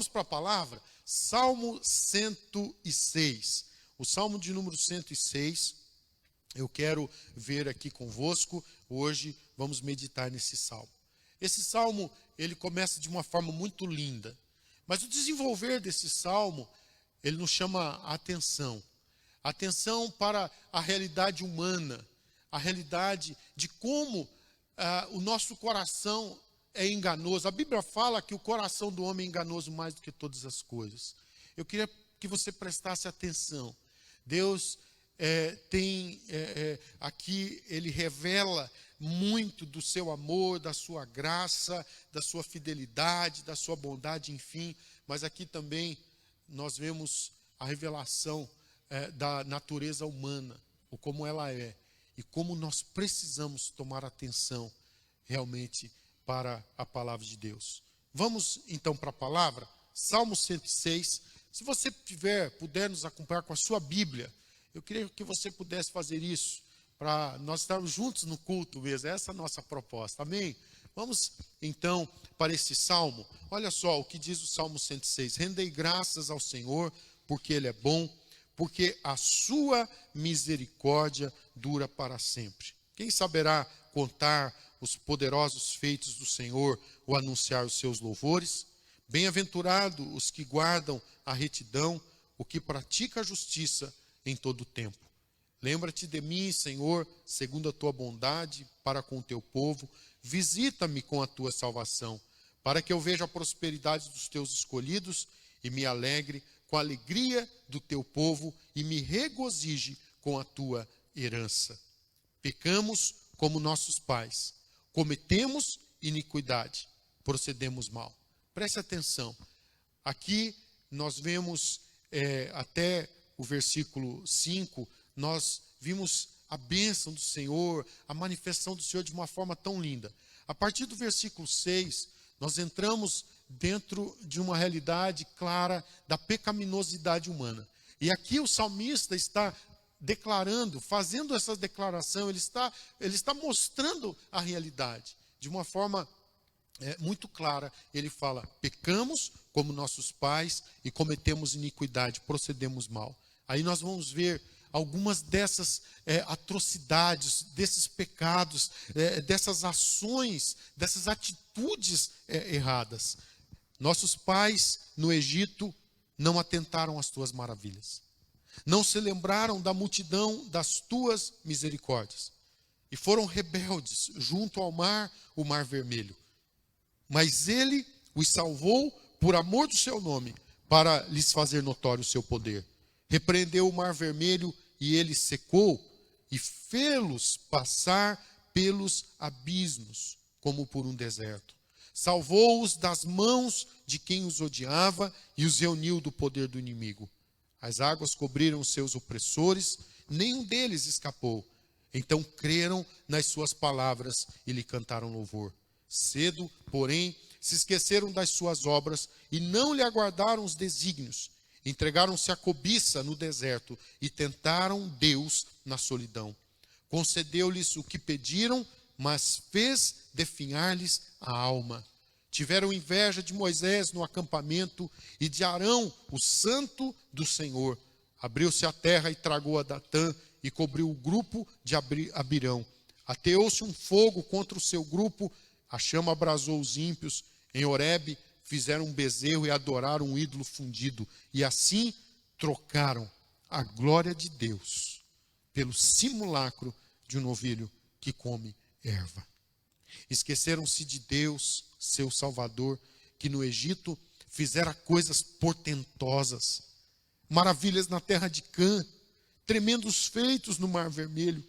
Vamos para a palavra? Salmo 106. O Salmo de número 106, eu quero ver aqui convosco. Hoje vamos meditar nesse salmo. Esse salmo, ele começa de uma forma muito linda. Mas o desenvolver desse salmo, ele nos chama a atenção. Atenção para a realidade humana. A realidade de como o nosso coração é enganoso. A Bíblia fala que o coração do homem é enganoso mais do que todas as coisas. Eu queria que você prestasse atenção. Deus aqui, ele revela muito do seu amor, da sua graça, da sua fidelidade, da sua bondade, enfim. Mas aqui também nós vemos a revelação da natureza humana, ou como ela é, e como nós precisamos tomar atenção realmente para a palavra de Deus. Vamos então para a palavra, Salmo 106. Se você puder nos acompanhar com a sua Bíblia, eu queria que você pudesse fazer isso, para nós estarmos juntos no culto mesmo. Essa é a nossa proposta, amém? Vamos então para esse salmo. Olha só o que diz o Salmo 106. Rendei graças ao Senhor, porque Ele é bom, porque a sua misericórdia dura para sempre. Quem saberá contar os poderosos feitos do Senhor ou anunciar os seus louvores? Bem-aventurados os que guardam a retidão, o que pratica a justiça em todo o tempo. Lembra-te de mim, Senhor, segundo a tua bondade para com o teu povo. Visita-me com a tua salvação, para que eu veja a prosperidade dos teus escolhidos e me alegre com a alegria do teu povo e me regozije com a tua herança. Pecamos como nossos pais, cometemos iniquidade, procedemos mal. Preste atenção. Aqui nós vemos até o versículo 5, nós vimos a bênção do Senhor, a manifestação do Senhor de uma forma tão linda. A partir do versículo 6, nós entramos dentro de uma realidade clara da pecaminosidade humana. E aqui o salmista está declarando, fazendo essa declaração, ele está mostrando a realidade de uma forma muito clara. Ele fala: pecamos como nossos pais e cometemos iniquidade, procedemos mal. Aí nós vamos ver algumas dessas atrocidades, desses pecados, dessas ações, dessas atitudes erradas. Nossos pais no Egito não atentaram às tuas maravilhas, não se lembraram da multidão das tuas misericórdias, e foram rebeldes junto ao mar, o mar vermelho. Mas ele os salvou por amor do seu nome, para lhes fazer notório o seu poder. Repreendeu o mar vermelho e ele secou, e fê-los passar pelos abismos, como por um deserto. Salvou-os das mãos de quem os odiava e os reuniu do poder do inimigo. As águas cobriram os seus opressores, nenhum deles escapou. Então creram nas suas palavras e lhe cantaram louvor. Cedo, porém, se esqueceram das suas obras e não lhe aguardaram os desígnios. Entregaram-se à cobiça no deserto e tentaram Deus na solidão. Concedeu-lhes o que pediram, mas fez definhar-lhes a alma. Tiveram inveja de Moisés no acampamento e de Arão, o santo do Senhor. Abriu-se a terra e tragou a Datã e cobriu o grupo de Abirão. Ateou-se um fogo contra o seu grupo, a chama abrasou os ímpios. Em Horebe fizeram um bezerro e adoraram um ídolo fundido. E assim trocaram a glória de Deus pelo simulacro de um novilho que come erva. Esqueceram-se de Deus, seu Salvador, que no Egito fizera coisas portentosas, maravilhas na terra de Cã, tremendos feitos no Mar Vermelho.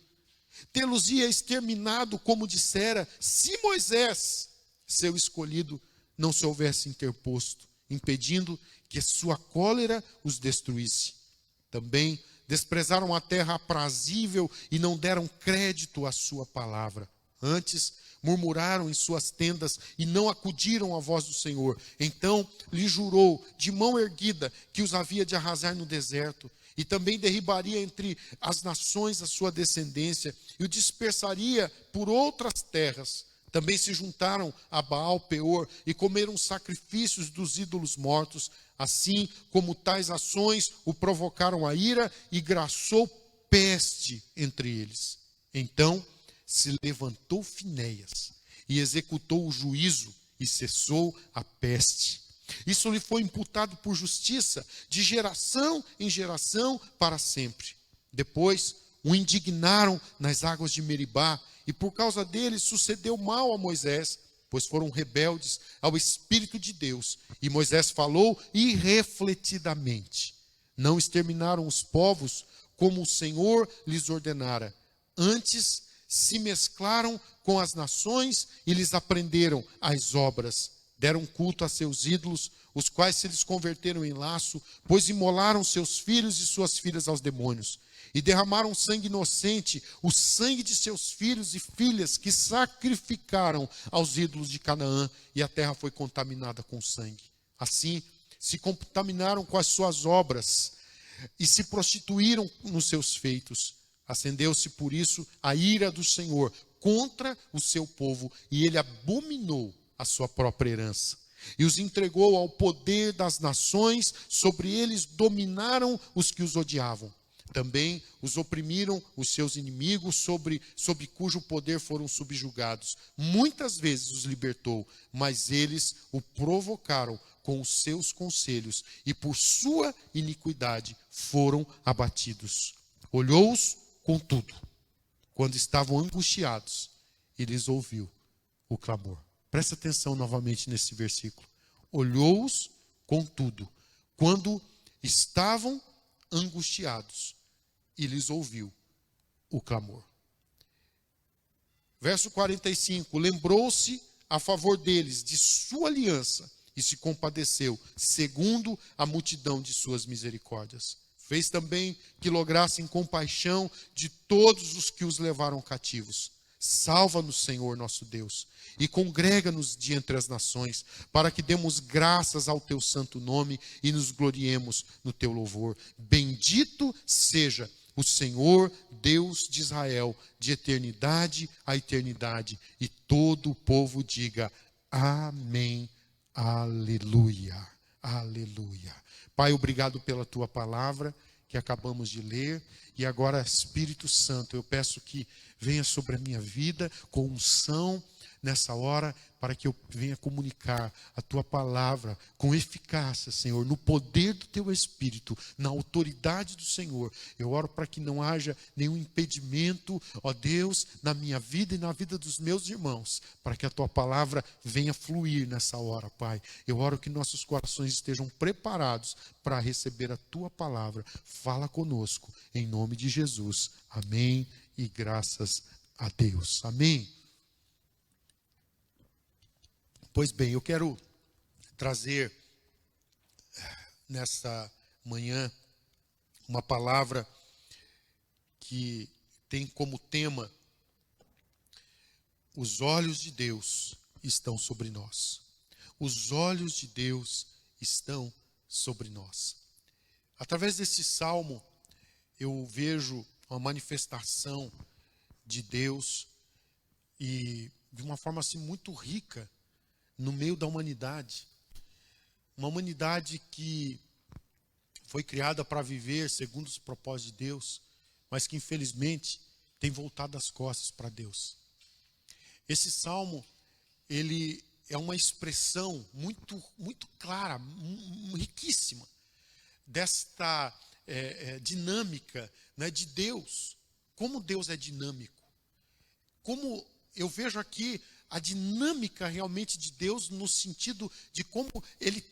Tê-los-ia exterminado, como dissera, se Moisés, seu escolhido, não se houvesse interposto, impedindo que sua cólera os destruísse. Também desprezaram a terra aprazível e não deram crédito à sua palavra. Antes, murmuraram em suas tendas e não acudiram à voz do Senhor. Então lhe jurou de mão erguida que os havia de arrasar no deserto, e também derribaria entre as nações a sua descendência, e o dispersaria por outras terras, Também se juntaram a Baal Peor e comeram sacrifícios dos ídolos mortos, assim como tais ações o provocaram a ira e graçou peste entre eles. Então se levantou Finéias e executou o juízo e cessou a peste. Isso lhe foi imputado por justiça, de geração em geração para sempre. Depois o indignaram nas águas de Meribá, e por causa dele sucedeu mal a Moisés, pois foram rebeldes ao Espírito de Deus. E Moisés falou irrefletidamente. Não exterminaram os povos como o Senhor lhes ordenara. Antes se mesclaram com as nações e lhes aprenderam as obras. Deram culto a seus ídolos, os quais se lhes converteram em laço, pois imolaram seus filhos e suas filhas aos demônios. E derramaram sangue inocente, o sangue de seus filhos e filhas que sacrificaram aos ídolos de Canaã, e a terra foi contaminada com sangue. Assim, se contaminaram com as suas obras e se prostituíram nos seus feitos. Acendeu-se por isso a ira do Senhor contra o seu povo, e ele abominou a sua própria herança. E os entregou ao poder das nações, sobre eles dominaram os que os odiavam. Também os oprimiram os seus inimigos, sob cujo poder foram subjugados. Muitas vezes os libertou, mas eles o provocaram com os seus conselhos, e por sua iniquidade foram abatidos. Olhou-os, contudo, quando estavam angustiados, e lhes ouviu o clamor. Presta atenção novamente nesse versículo. Olhou-os, contudo, quando estavam angustiados, e lhes ouviu o clamor. Verso 45, lembrou-se a favor deles de sua aliança e se compadeceu, segundo a multidão de suas misericórdias. Fez também que lograssem compaixão de todos os que os levaram cativos. Salva-nos, Senhor nosso Deus, e congrega-nos de entre as nações, para que demos graças ao teu santo nome e nos gloriemos no teu louvor. Bendito seja o Senhor Deus de Israel, de eternidade a eternidade. E todo o povo diga amém, aleluia, aleluia. Pai, obrigado pela tua palavra que acabamos de ler. E agora, Espírito Santo, eu peço que venha sobre a minha vida com unção nessa hora, para que eu venha comunicar a tua palavra com eficácia, Senhor, no poder do teu Espírito, na autoridade do Senhor. Eu oro para que não haja nenhum impedimento, ó Deus, na minha vida e na vida dos meus irmãos, para que a tua palavra venha fluir nessa hora, Pai. Eu oro que nossos corações estejam preparados para receber a tua palavra. Fala conosco, em nome de Jesus. Amém e graças a Deus. Amém. Pois bem, eu quero trazer nesta manhã uma palavra que tem como tema: os olhos de Deus estão sobre nós. Os olhos de Deus estão sobre nós. Através desse salmo, eu vejo uma manifestação de Deus, e de uma forma assim muito rica, no meio da humanidade. Uma humanidade que foi criada para viver segundo os propósitos de Deus, mas que infelizmente tem voltado as costas para Deus. Esse salmo, ele é uma expressão muito clara, riquíssima, desta dinâmica, né, de Deus. Como Deus é dinâmico. Como eu vejo aqui a dinâmica realmente de Deus, no sentido de como ele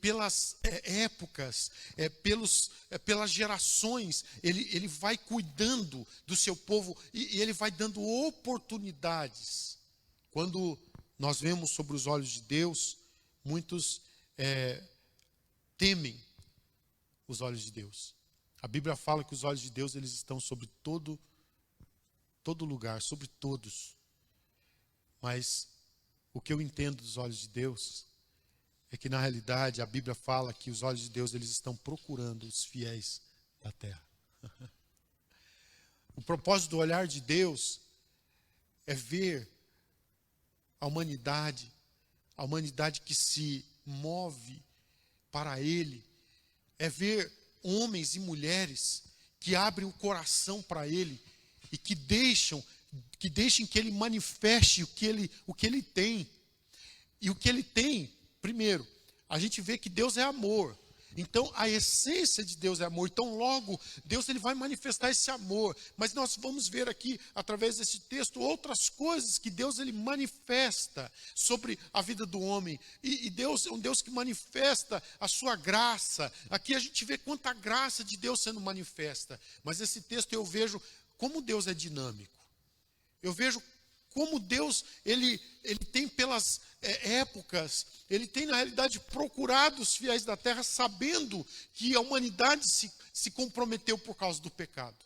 pelas épocas, pelas gerações, ele vai cuidando do seu povo, e ele vai dando oportunidades. Quando nós vemos sobre os olhos de Deus, muitos temem os olhos de Deus. A Bíblia fala que os olhos de Deus, eles estão sobre todo lugar, sobre todos. Mas o que eu entendo dos olhos de Deus é que, na realidade, a Bíblia fala que os olhos de Deus, eles estão procurando os fiéis da terra. O propósito do olhar de Deus é ver a humanidade que se move para Ele, é ver homens e mulheres que abrem o coração para Ele e que deixem que Ele manifeste o que Ele tem. E o que Ele tem, primeiro, a gente vê que Deus é amor. Então, a essência de Deus é amor. Então, logo, Deus ele vai manifestar esse amor. Mas nós vamos ver aqui, através desse texto, outras coisas que Deus ele manifesta sobre a vida do homem. E Deus é um Deus que manifesta a sua graça. Aqui a gente vê quanta graça de Deus sendo manifesta. Mas esse texto eu vejo como Deus é dinâmico. Eu vejo como Deus, ele tem pelas épocas, ele tem na realidade procurado os fiéis da terra, sabendo que a humanidade se comprometeu por causa do pecado.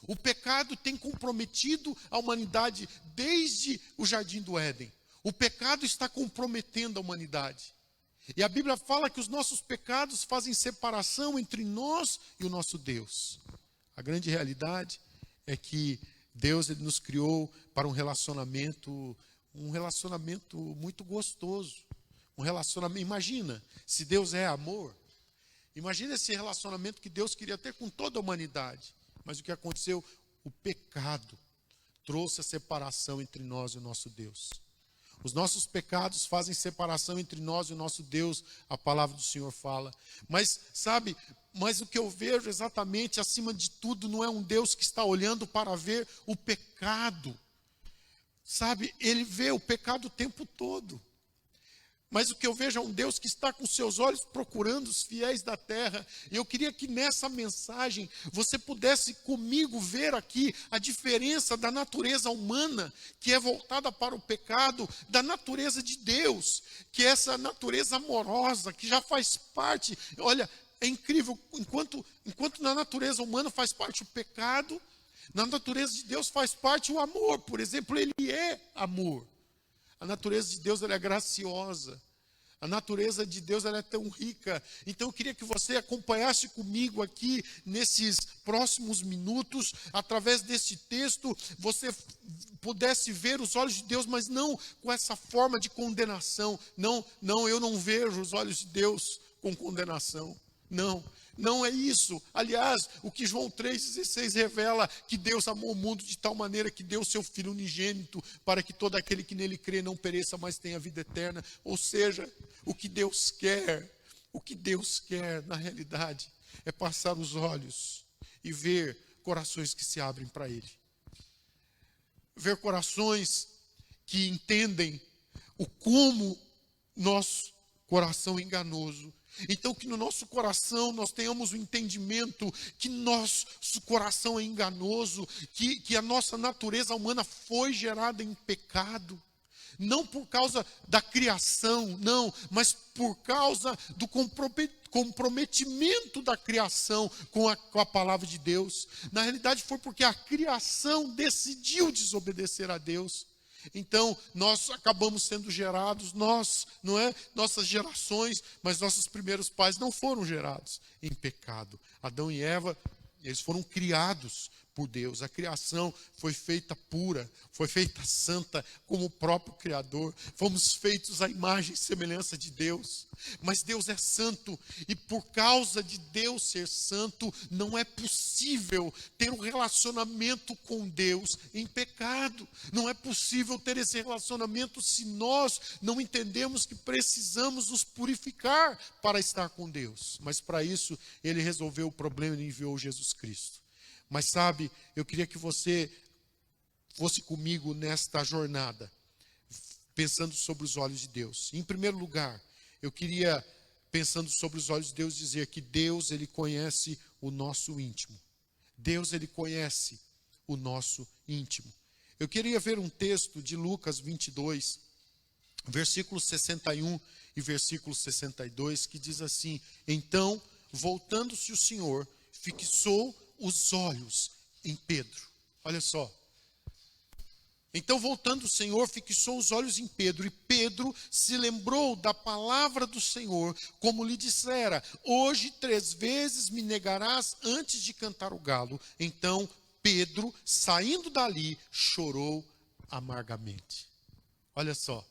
O pecado tem comprometido a humanidade desde o jardim do Éden. O pecado está comprometendo a humanidade. E a Bíblia fala que os nossos pecados fazem separação entre nós e o nosso Deus. A grande realidade é que Deus ele nos criou para um relacionamento muito gostoso. Um relacionamento, imagina, se Deus é amor, imagina esse relacionamento que Deus queria ter com toda a humanidade. Mas o que aconteceu? O pecado trouxe a separação entre nós e o nosso Deus. Os nossos pecados fazem separação entre nós e o nosso Deus, a palavra do Senhor fala. Mas, sabe, o que eu vejo exatamente, acima de tudo, não é um Deus que está olhando para ver o pecado. Sabe, ele vê o pecado o tempo todo. Mas o que eu vejo é um Deus que está com seus olhos procurando os fiéis da terra. E eu queria que nessa mensagem você pudesse comigo ver aqui a diferença da natureza humana, que é voltada para o pecado, da natureza de Deus, que é essa natureza amorosa, que já faz parte. Olha, é incrível, enquanto na natureza humana faz parte o pecado, na natureza de Deus faz parte o amor. Por exemplo, Ele é amor. A natureza de Deus ela é graciosa. A natureza de Deus ela é tão rica. Então eu queria que você acompanhasse comigo aqui nesses próximos minutos, através desse texto, você pudesse ver os olhos de Deus, mas não com essa forma de condenação. Não, eu não vejo os olhos de Deus com condenação. Não é isso. Aliás, o que João 3,16 revela, que Deus amou o mundo de tal maneira que deu o seu Filho unigênito, para que todo aquele que nele crê não pereça, mas tenha vida eterna. Ou seja, o que Deus quer, na realidade, é passar os olhos e ver corações que se abrem para Ele. Ver corações que entendem o como nosso coração é enganoso. Então que no nosso coração nós tenhamos o entendimento que nosso coração é enganoso, que a nossa natureza humana foi gerada em pecado. Não por causa da criação, não, mas por causa do comprometimento da criação com a palavra de Deus. Na realidade foi porque a criação decidiu desobedecer a Deus. Então, nós acabamos sendo gerados, nossas gerações, mas nossos primeiros pais não foram gerados em pecado. Adão e Eva, eles foram criados por Deus. A criação foi feita pura, foi feita santa como o próprio Criador. Fomos feitos à imagem e semelhança de Deus. Mas Deus é santo e por causa de Deus ser santo, não é possível ter um relacionamento com Deus em pecado. Não é possível ter esse relacionamento se nós não entendemos que precisamos nos purificar para estar com Deus. Mas para isso, Ele resolveu o problema e enviou Jesus Cristo. Mas sabe, eu queria que você fosse comigo nesta jornada, pensando sobre os olhos de Deus. Em primeiro lugar, eu queria, pensando sobre os olhos de Deus, dizer que Deus, Ele conhece o nosso íntimo. Deus, Ele conhece o nosso íntimo. Eu queria ver um texto de Lucas 22, versículos 61 e versículo 62, que diz assim: então, voltando-se o Senhor, fixou os olhos em Pedro. Olha só. Então, voltando o Senhor, fixou os olhos em Pedro, e Pedro se lembrou da palavra do Senhor, como lhe dissera: hoje 3 vezes me negarás antes de cantar o galo. Então, Pedro, saindo dali, chorou amargamente. Olha só,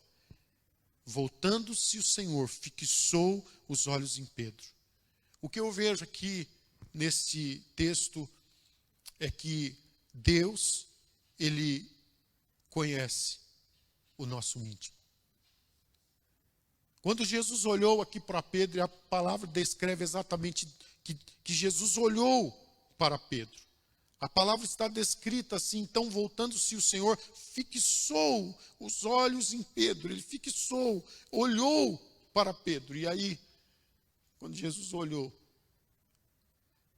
voltando-se o Senhor, fixou os olhos em Pedro. O que eu vejo aqui neste texto é que Deus, Ele conhece o nosso íntimo. Quando Jesus olhou aqui para Pedro, e a palavra descreve exatamente que Jesus olhou para Pedro. A palavra está descrita assim, então voltando-se o Senhor, fixou os olhos em Pedro. Ele fixou, olhou para Pedro. E aí, quando Jesus olhou,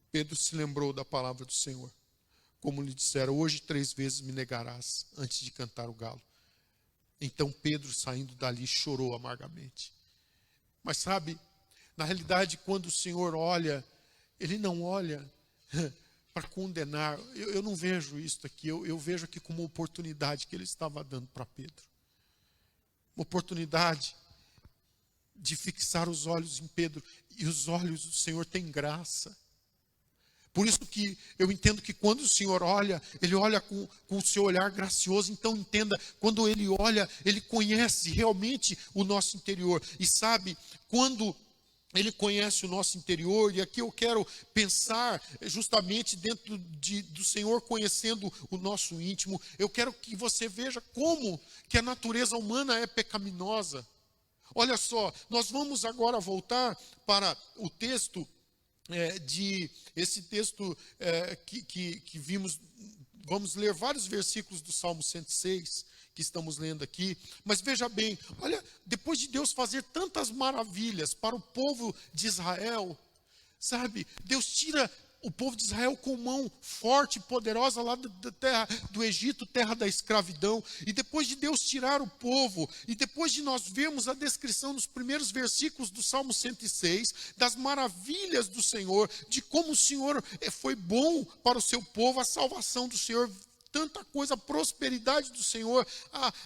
Pedro se lembrou da palavra do Senhor. Como lhe disseram, hoje 3 vezes me negarás antes de cantar o galo. Então Pedro, saindo dali, chorou amargamente. Mas sabe, na realidade, quando o Senhor olha, Ele não olha para condenar. Eu não vejo isso aqui, eu vejo aqui como uma oportunidade que Ele estava dando para Pedro. Uma oportunidade de fixar os olhos em Pedro. E os olhos do Senhor têm graça. Por isso que eu entendo que quando o Senhor olha, Ele olha com o seu olhar gracioso. Então entenda, quando Ele olha, Ele conhece realmente o nosso interior. E sabe, quando Ele conhece o nosso interior, e aqui eu quero pensar justamente dentro do Senhor conhecendo o nosso íntimo, eu quero que você veja como que a natureza humana é pecaminosa. Olha só, nós vamos agora voltar para o texto, esse texto que vimos. Vamos ler vários versículos do Salmo 106, que estamos lendo aqui. Mas veja bem, olha, depois de Deus fazer tantas maravilhas para o povo de Israel, sabe, Deus tira o povo de Israel com mão forte e poderosa lá da terra do Egito, terra da escravidão. E depois de Deus tirar o povo, e depois de nós vermos a descrição nos primeiros versículos do Salmo 106, das maravilhas do Senhor, de como o Senhor foi bom para o seu povo, a salvação do Senhor, tanta coisa, a prosperidade do Senhor,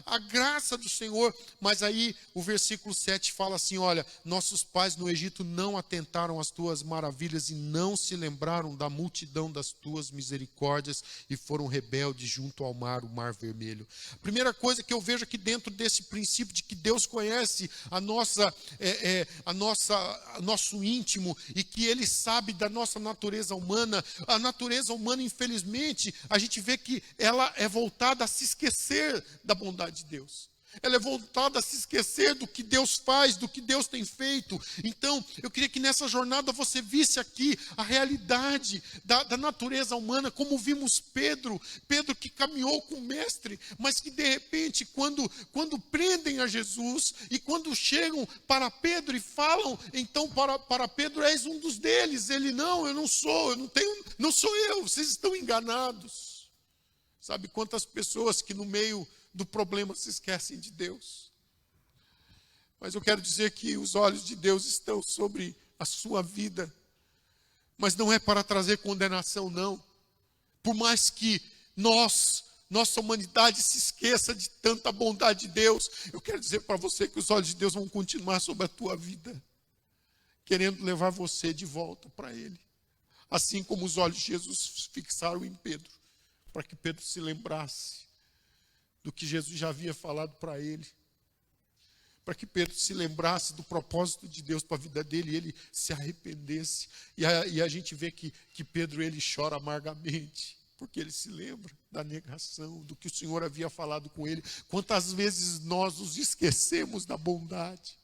a graça do Senhor. Mas aí o versículo 7 fala assim, olha, nossos pais no Egito não atentaram às tuas maravilhas e não se lembraram da multidão das tuas misericórdias e foram rebeldes junto ao mar, o mar vermelho. A primeira coisa que eu vejo aqui dentro desse princípio de que Deus conhece nosso íntimo e que Ele sabe da nossa natureza humana. A natureza humana, infelizmente, a gente vê que ela é voltada a se esquecer da bondade de Deus. Ela é voltada a se esquecer do que Deus faz, do que Deus tem feito. Então, eu queria que nessa jornada você visse aqui a realidade da natureza humana, como vimos Pedro que caminhou com o Mestre, mas que de repente, quando prendem a Jesus, e quando chegam para Pedro e falam, então para Pedro, és um dos deles. Ele, não, eu não sou, não sou eu, vocês estão enganados. Sabe quantas pessoas que no meio do problema se esquecem de Deus? Mas eu quero dizer que os olhos de Deus estão sobre a sua vida. Mas não é para trazer condenação, não. Por mais que nossa humanidade se esqueça de tanta bondade de Deus, eu quero dizer para você que os olhos de Deus vão continuar sobre a tua vida, querendo levar você de volta para Ele. Assim como os olhos de Jesus fixaram em Pedro, para que Pedro se lembrasse do que Jesus já havia falado para ele, para que Pedro se lembrasse do propósito de Deus para a vida dele e ele se arrependesse. E a gente vê que Pedro, ele chora amargamente, porque ele se lembra da negação, do que o Senhor havia falado com ele. Quantas vezes nós nos esquecemos da bondade?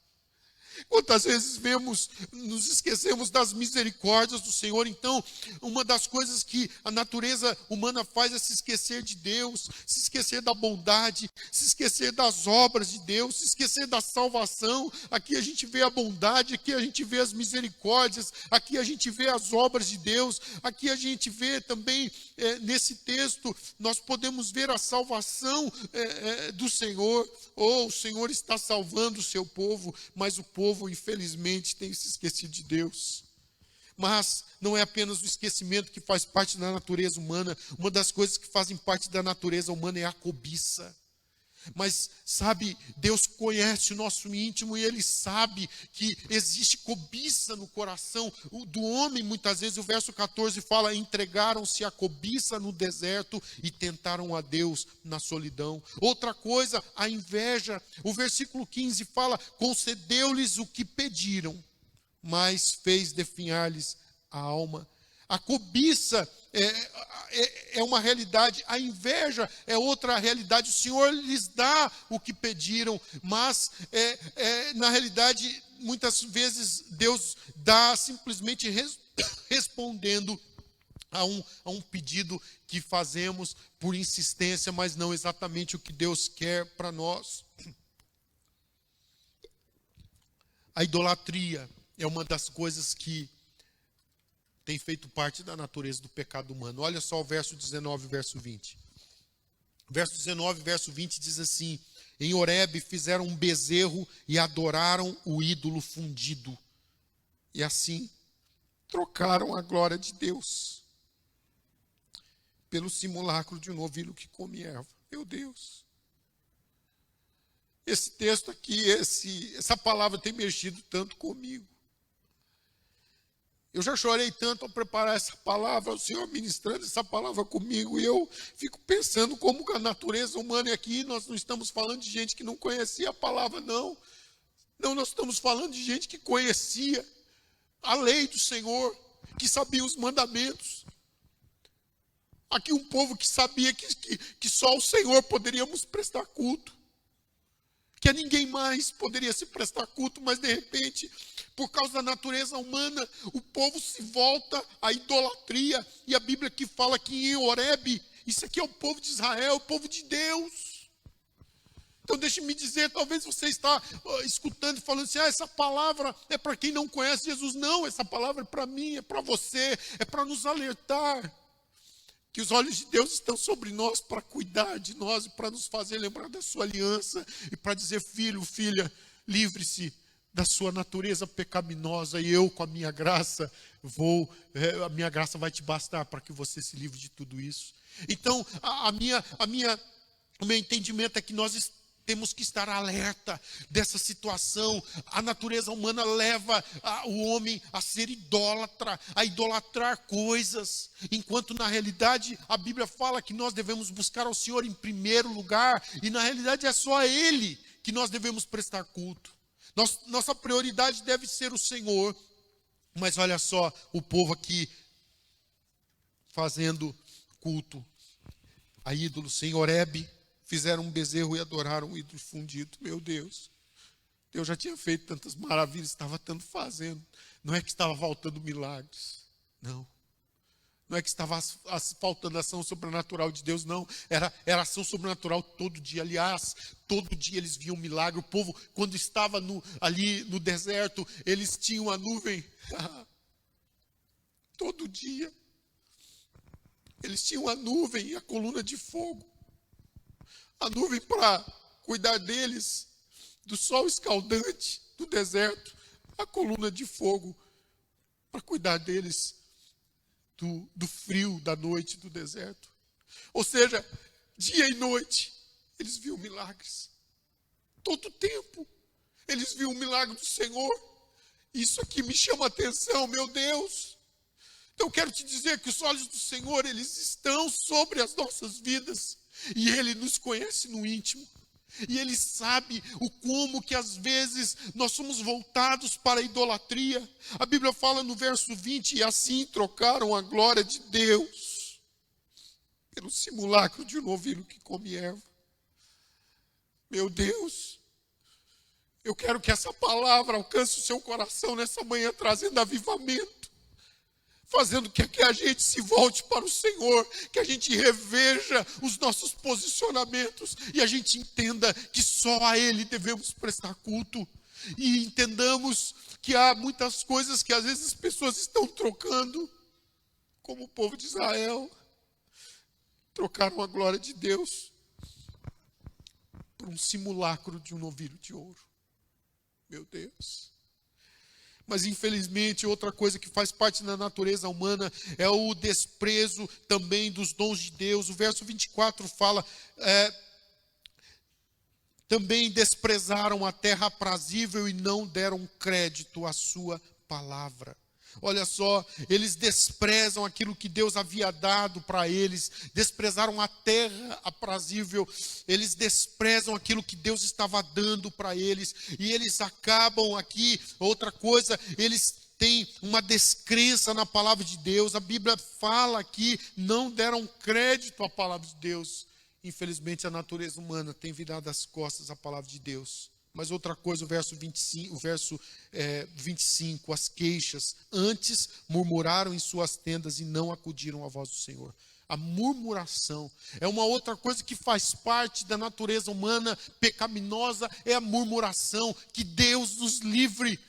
Quantas vezes nos esquecemos das misericórdias do Senhor? Então, uma das coisas que a natureza humana faz é se esquecer de Deus, se esquecer da bondade, se esquecer das obras de Deus, se esquecer da salvação. Aqui a gente vê a bondade, aqui a gente vê as misericórdias, aqui a gente vê as obras de Deus, aqui a gente vê também, nesse texto, nós podemos ver a salvação do Senhor. O Senhor está salvando o seu povo, mas o povo, infelizmente, tem se esquecido de Deus. Mas não é apenas o esquecimento que faz parte da natureza humana. Uma das coisas que fazem parte da natureza humana é a cobiça. Mas, sabe, Deus conhece o nosso íntimo e Ele sabe que existe cobiça no coração do homem. Muitas vezes o verso 14 fala: entregaram-se à cobiça no deserto e tentaram a Deus na solidão. Outra coisa, a inveja. O versículo 15 fala: concedeu-lhes o que pediram, mas fez definhar-lhes a alma. A cobiça é uma realidade, a inveja é outra realidade. O Senhor lhes dá o que pediram, mas na realidade, muitas vezes Deus dá simplesmente respondendo a um pedido que fazemos por insistência, mas não exatamente o que Deus quer para nós. A idolatria é uma das coisas que tem feito parte da natureza do pecado humano. Olha só o verso 19 e verso 20. Verso 19 e verso 20 diz assim: em Horebe fizeram um bezerro e adoraram o ídolo fundido. E assim trocaram a glória de Deus pelo simulacro de um novilho que come erva. Meu Deus. Esse texto aqui, essa palavra tem mexido tanto comigo. Eu já chorei tanto ao preparar essa palavra, o Senhor ministrando essa palavra comigo, e eu fico pensando como a natureza humana é aqui. Nós não estamos falando de gente que não conhecia a palavra, não. Não, nós estamos falando de gente que conhecia a lei do Senhor, que sabia os mandamentos. Aqui um povo que sabia que só o Senhor poderíamos prestar culto, que a ninguém mais poderia se prestar culto, mas de repente, por causa da natureza humana, o povo se volta à idolatria. E a Bíblia que fala que em Horebe, isso aqui é o povo de Israel, o povo de Deus. Então deixe-me dizer, talvez você está escutando e falando assim: essa palavra é para quem não conhece Jesus. Não, essa palavra é para mim, é para você, é para nos alertar que os olhos de Deus estão sobre nós para cuidar de nós e para nos fazer lembrar da sua aliança e para dizer: filho, filha, livre-se da sua natureza pecaminosa e eu com a minha graça a minha graça vai te bastar para que você se livre de tudo isso. Então, o meu entendimento é que nós temos que estar alerta dessa situação. A natureza humana leva o homem a ser idólatra, a idolatrar coisas, enquanto na realidade a Bíblia fala que nós devemos buscar ao Senhor em primeiro lugar, e na realidade é só a Ele que nós devemos prestar culto. Nossa prioridade deve ser o Senhor. Mas olha só, o povo aqui fazendo culto a ídolos em Horebe, fizeram um bezerro e adoraram um ídolo fundido. Meu Deus, Deus já tinha feito tantas maravilhas, estava tanto fazendo. Não é que estava faltando milagres, não. Não é que estava faltando ação sobrenatural de Deus, não. Era ação sobrenatural todo dia. Aliás, todo dia eles viam milagre. O povo, quando estava ali no deserto, eles tinham a nuvem. Todo dia. Eles tinham a nuvem e a coluna de fogo. A nuvem para cuidar deles do sol escaldante do deserto. A coluna de fogo para cuidar deles do frio da noite do deserto. Ou seja, dia e noite, eles viam milagres. Todo tempo, eles viam o milagre do Senhor. Isso aqui me chama a atenção, meu Deus. Então eu quero te dizer que os olhos do Senhor, eles estão sobre as nossas vidas. E Ele nos conhece no íntimo. E Ele sabe o como que às vezes nós somos voltados para a idolatria. A Bíblia fala no verso 20: e assim trocaram a glória de Deus pelo simulacro de um novilho que come erva. Meu Deus, eu quero que essa palavra alcance o seu coração nessa manhã, trazendo avivamento, fazendo que a gente se volte para o Senhor, que a gente reveja os nossos posicionamentos e a gente entenda que só a Ele devemos prestar culto. E entendamos que há muitas coisas que às vezes as pessoas estão trocando, como o povo de Israel, trocaram a glória de Deus por um simulacro de um novilho de ouro. Meu Deus. Mas infelizmente outra coisa que faz parte da natureza humana é o desprezo também dos dons de Deus. O verso 24 fala: Também desprezaram a terra aprazível e não deram crédito à sua palavra. Olha só, eles desprezam aquilo que Deus havia dado para eles, desprezaram a terra aprazível, eles desprezam aquilo que Deus estava dando para eles, e eles acabam aqui, outra coisa, eles têm uma descrença na palavra de Deus. A Bíblia fala aqui, não deram crédito à palavra de Deus. Infelizmente a natureza humana tem virado as costas à palavra de Deus. Mas outra coisa, o verso 25, as queixas. Antes murmuraram em suas tendas e não acudiram à voz do Senhor. A murmuração é uma outra coisa que faz parte da natureza humana pecaminosa, é a murmuração. Que Deus nos livre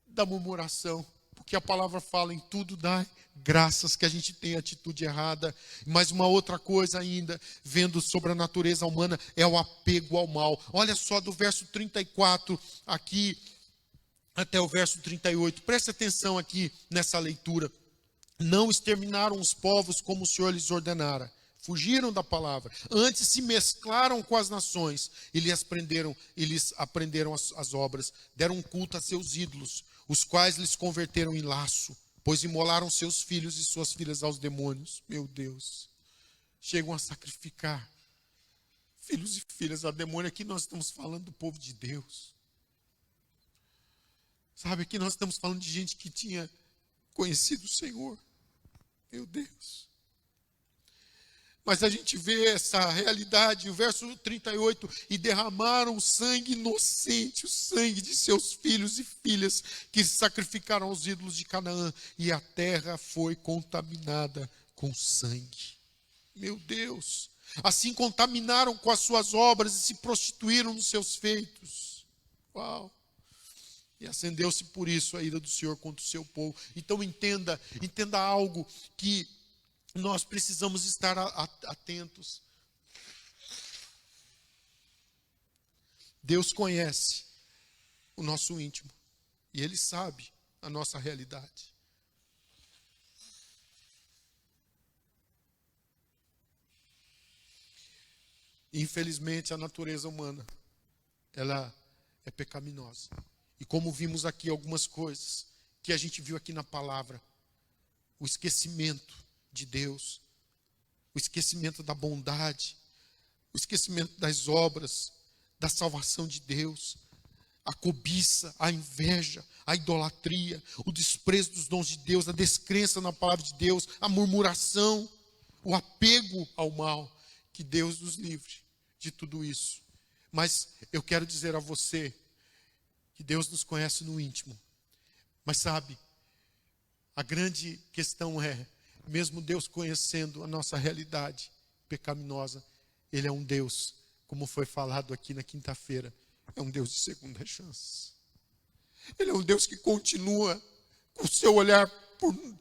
da murmuração. Porque a palavra fala, em tudo dai graças, que a gente tem atitude errada. Mas uma outra coisa ainda, vendo sobre a natureza humana, é o apego ao mal. Olha só, do verso 34 aqui até o verso 38. Preste atenção aqui nessa leitura. Não exterminaram os povos como o Senhor lhes ordenara. Fugiram da palavra. Antes se mesclaram com as nações. E lhes aprenderam as obras. Deram culto a seus ídolos, os quais lhes converteram em laço, pois imolaram seus filhos e suas filhas aos demônios. Meu Deus, chegam a sacrificar filhos e filhas a demônio. Aqui nós estamos falando do povo de Deus. Sabe, aqui nós estamos falando de gente que tinha conhecido o Senhor. Meu Deus. Mas a gente vê essa realidade, o verso 38, e derramaram o sangue inocente, o sangue de seus filhos e filhas, que se sacrificaram aos ídolos de Canaã, e a terra foi contaminada com sangue. Meu Deus, assim contaminaram com as suas obras e se prostituíram nos seus feitos. Uau! E acendeu-se por isso a ira do Senhor contra o seu povo. Então entenda algo que nós precisamos estar atentos. Deus conhece o nosso íntimo e Ele sabe a nossa realidade. Infelizmente a natureza humana, ela é pecaminosa. E como vimos aqui algumas coisas que a gente viu aqui na palavra, o esquecimento de Deus, o esquecimento da bondade, o esquecimento das obras, da salvação de Deus, a cobiça, a inveja, a idolatria, o desprezo dos dons de Deus, a descrença na palavra de Deus, a murmuração, o apego ao mal. Que Deus nos livre de tudo isso. Mas eu quero dizer a você que Deus nos conhece no íntimo. Mas sabe, a grande questão é, mesmo Deus conhecendo a nossa realidade pecaminosa, Ele é um Deus, como foi falado aqui na quinta-feira, é um Deus de segunda chance. Ele é um Deus que continua com o seu olhar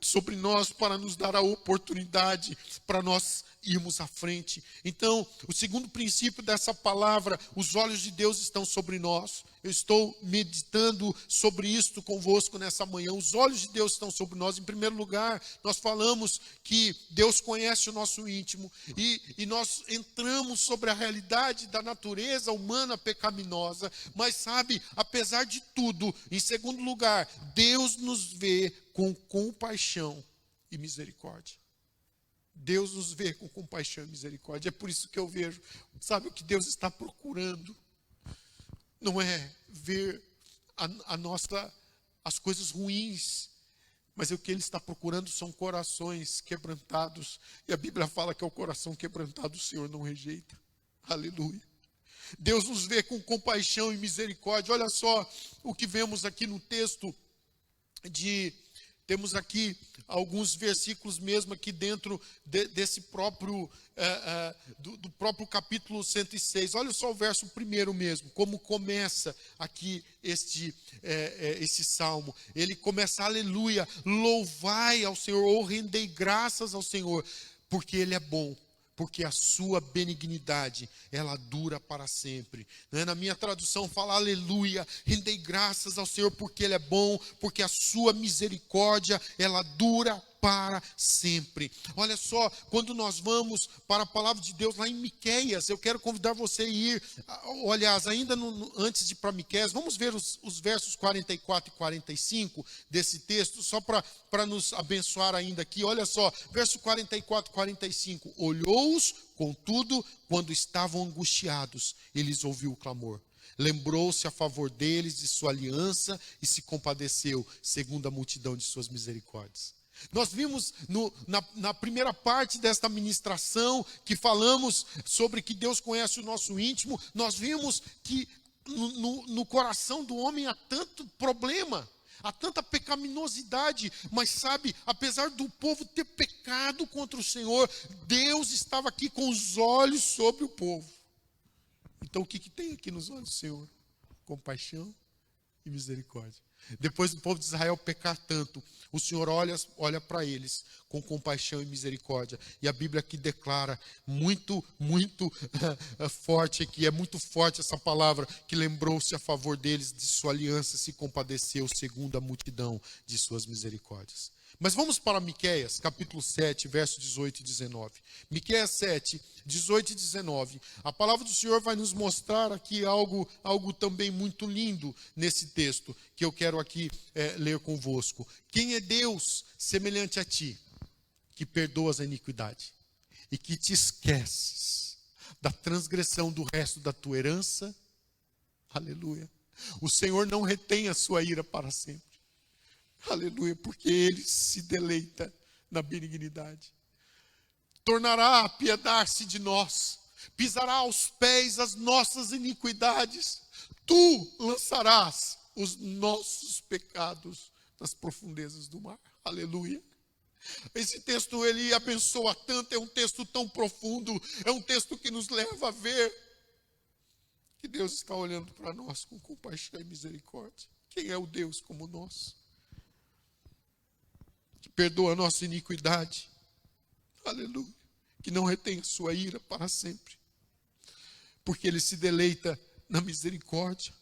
sobre nós para nos dar a oportunidade para nós irmos à frente. Então, o segundo princípio dessa palavra, os olhos de Deus estão sobre nós. Eu estou meditando sobre isto convosco nessa manhã. Os olhos de Deus estão sobre nós. Em primeiro lugar, nós falamos que Deus conhece o nosso íntimo e nós entramos sobre a realidade da natureza humana pecaminosa. Mas sabe, apesar de tudo, em segundo lugar, Deus nos vê com compaixão e misericórdia. Deus nos vê com compaixão e misericórdia. É por isso que eu vejo, sabe, o que Deus está procurando não é ver as coisas ruins, mas o que Ele está procurando são corações quebrantados. E a Bíblia fala que é o coração quebrantado o Senhor não rejeita. Aleluia. Deus nos vê com compaixão e misericórdia. Olha só o que vemos aqui no texto temos aqui alguns versículos mesmo aqui dentro desse próprio, do próprio capítulo 106. Olha só o verso primeiro mesmo, como começa aqui esse salmo. Ele começa, aleluia, louvai ao Senhor, ou rendei graças ao Senhor, porque Ele é bom. Porque a sua benignidade, ela dura para sempre. Na minha tradução fala, aleluia, rendei graças ao Senhor porque Ele é bom, porque a sua misericórdia, ela dura para sempre. Olha só, quando nós vamos para a palavra de Deus lá em Miqueias, eu quero convidar você a ir, aliás, ainda antes de ir para Miqueias, vamos ver os versos 44 e 45 desse texto, só para nos abençoar ainda aqui. Olha só, verso 44 e 45. Olhou-os, contudo, quando estavam angustiados, eles ouviu o clamor. Lembrou-se a favor deles de sua aliança e se compadeceu, segundo a multidão de suas misericórdias. Nós vimos na primeira parte desta ministração, que falamos sobre que Deus conhece o nosso íntimo, nós vimos que no coração do homem há tanto problema, há tanta pecaminosidade, mas sabe, apesar do povo ter pecado contra o Senhor, Deus estava aqui com os olhos sobre o povo. Então o que tem aqui nos olhos do Senhor? Compaixão e misericórdia. Depois do povo de Israel pecar tanto, o Senhor olha para eles com compaixão e misericórdia. E a Bíblia aqui declara muito forte aqui, é muito forte essa palavra, que lembrou-se a favor deles de sua aliança, se compadeceu segundo a multidão de suas misericórdias. Mas vamos para Miqueias, capítulo 7, versos 18 e 19. Miqueias 7, 18 e 19. A palavra do Senhor vai nos mostrar aqui algo também muito lindo nesse texto, que eu quero aqui ler convosco. Quem é Deus semelhante a ti, que perdoas a iniquidade e que te esqueces da transgressão do resto da tua herança? Aleluia. O Senhor não retém a sua ira para sempre. Aleluia, porque Ele se deleita na benignidade. Tornará a apiedar-se de nós, pisará aos pés as nossas iniquidades. Tu lançarás os nossos pecados nas profundezas do mar. Aleluia. Esse texto, ele abençoa tanto, é um texto tão profundo, é um texto que nos leva a ver que Deus está olhando para nós com compaixão e misericórdia. Quem é o Deus como nós? Que perdoa a nossa iniquidade, aleluia, que não retém a sua ira para sempre, porque Ele se deleita na misericórdia.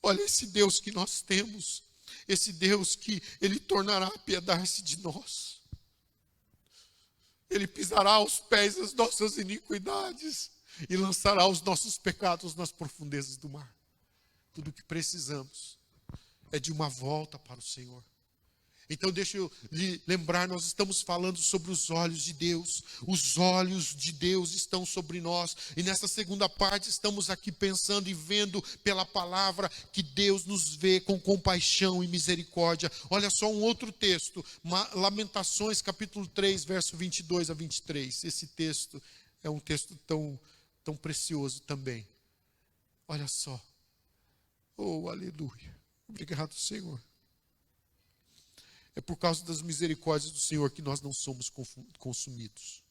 Olha esse Deus que nós temos, esse Deus que Ele tornará a apiedar-se de nós, Ele pisará aos pés as nossas iniquidades e lançará os nossos pecados nas profundezas do mar. Tudo o que precisamos é de uma volta para o Senhor. Então deixa eu lhe lembrar, nós estamos falando sobre os olhos de Deus. Os olhos de Deus estão sobre nós. E nessa segunda parte estamos aqui pensando e vendo pela palavra que Deus nos vê com compaixão e misericórdia. Olha só um outro texto, Lamentações capítulo 3, verso 22 a 23. Esse texto é um texto tão precioso também. Olha só. Oh, aleluia. Obrigado, Senhor. É por causa das misericórdias do Senhor que nós não somos consumidos.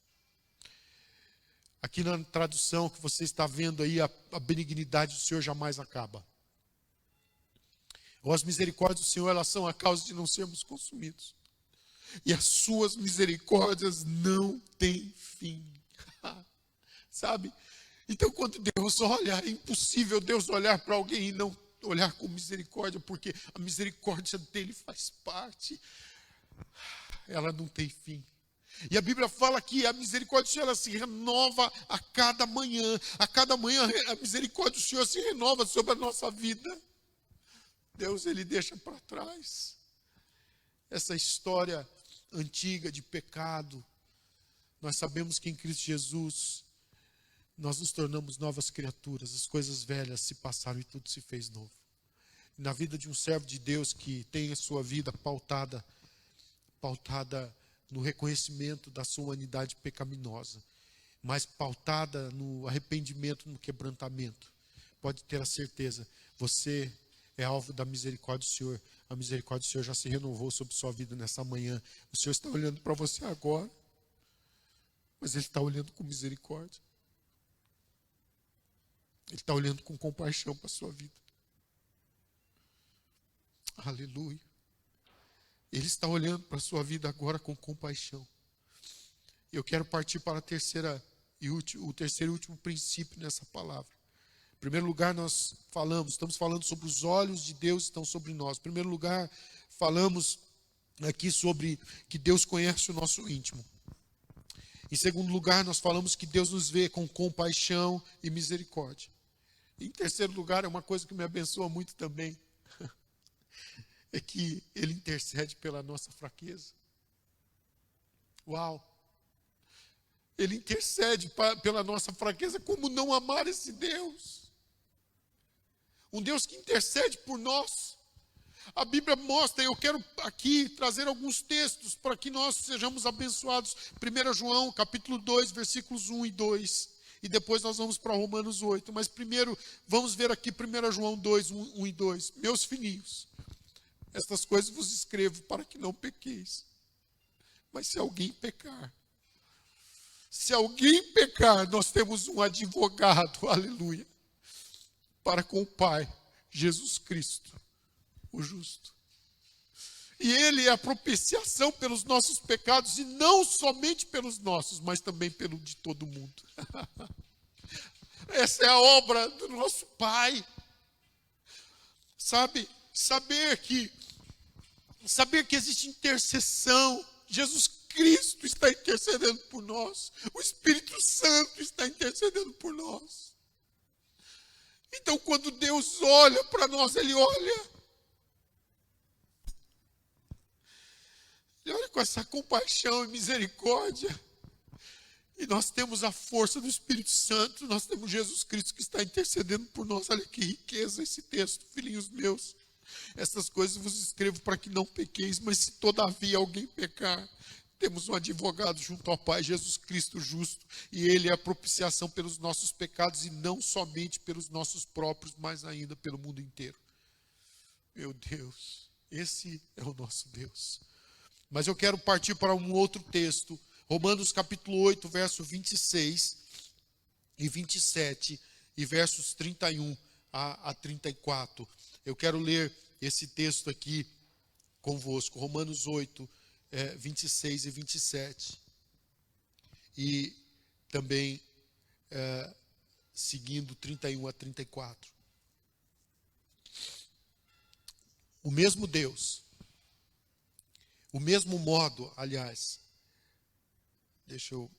Aqui na tradução que você está vendo aí, a benignidade do Senhor jamais acaba. Ou as misericórdias do Senhor, elas são a causa de não sermos consumidos. E as suas misericórdias não têm fim. Sabe? Então quando Deus olha, é impossível Deus olhar para alguém e não olhar com misericórdia, porque a misericórdia dele faz parte, ela não tem fim. E a Bíblia fala que a misericórdia do Senhor, ela se renova a cada manhã a misericórdia do Senhor se renova sobre a nossa vida. Deus, Ele deixa para trás essa história antiga de pecado. Nós sabemos que em Cristo Jesus nós nos tornamos novas criaturas, as coisas velhas se passaram e tudo se fez novo. E na vida de um servo de Deus que tem a sua vida pautada no reconhecimento da sua humanidade pecaminosa, mas pautada no arrependimento, no quebrantamento, pode ter a certeza, você é alvo da misericórdia do Senhor. A misericórdia do Senhor já se renovou sobre sua vida nessa manhã. O Senhor está olhando para você agora, mas Ele está olhando com misericórdia. Ele está olhando com compaixão para a sua vida. Aleluia. Ele está olhando para a sua vida agora com compaixão. Eu quero partir para o terceiro e último princípio nessa palavra. Em primeiro lugar, estamos falando sobre os olhos de Deus que estão sobre nós. Em primeiro lugar, falamos aqui sobre que Deus conhece o nosso íntimo. Em segundo lugar, nós falamos que Deus nos vê com compaixão e misericórdia. Em terceiro lugar, é uma coisa que me abençoa muito também, é que Ele intercede pela nossa fraqueza. Uau! Ele intercede pela nossa fraqueza. Como não amar esse Deus? Um Deus que intercede por nós. A Bíblia mostra, eu quero aqui trazer alguns textos para que nós sejamos abençoados. 1 João, capítulo 2, versículos 1 e 2. E depois nós vamos para Romanos 8. Mas primeiro, vamos ver aqui 1 João 2, 1 e 2. Meus filhinhos, estas coisas vos escrevo para que não pequeis. Mas se alguém pecar, nós temos um advogado, aleluia, para com o Pai, Jesus Cristo, o justo. E Ele é a propiciação pelos nossos pecados, e não somente pelos nossos, mas também pelo de todo mundo. Essa é a obra do nosso Pai. Sabe, saber que existe intercessão. Jesus Cristo está intercedendo por nós. O Espírito Santo está intercedendo por nós. Então, quando Deus olha para nós, Ele olha com essa compaixão e misericórdia. E nós temos a força do Espírito Santo, nós temos Jesus Cristo que está intercedendo por nós. Olha que riqueza esse texto, filhinhos meus. Essas coisas vos escrevo para que não pequeis, mas se todavia alguém pecar, temos um advogado junto ao Pai, Jesus Cristo justo, e Ele é a propiciação pelos nossos pecados, e não somente pelos nossos próprios, mas ainda pelo mundo inteiro. Meu Deus, esse é o nosso Deus. Mas eu quero partir para um outro texto, Romanos capítulo 8, verso 26 e 27, e versos 31 a 34. Eu quero ler esse texto aqui convosco, Romanos 8, 26 e 27. E também seguindo 31 a 34. O mesmo Deus, o mesmo modo, aliás, deixa eu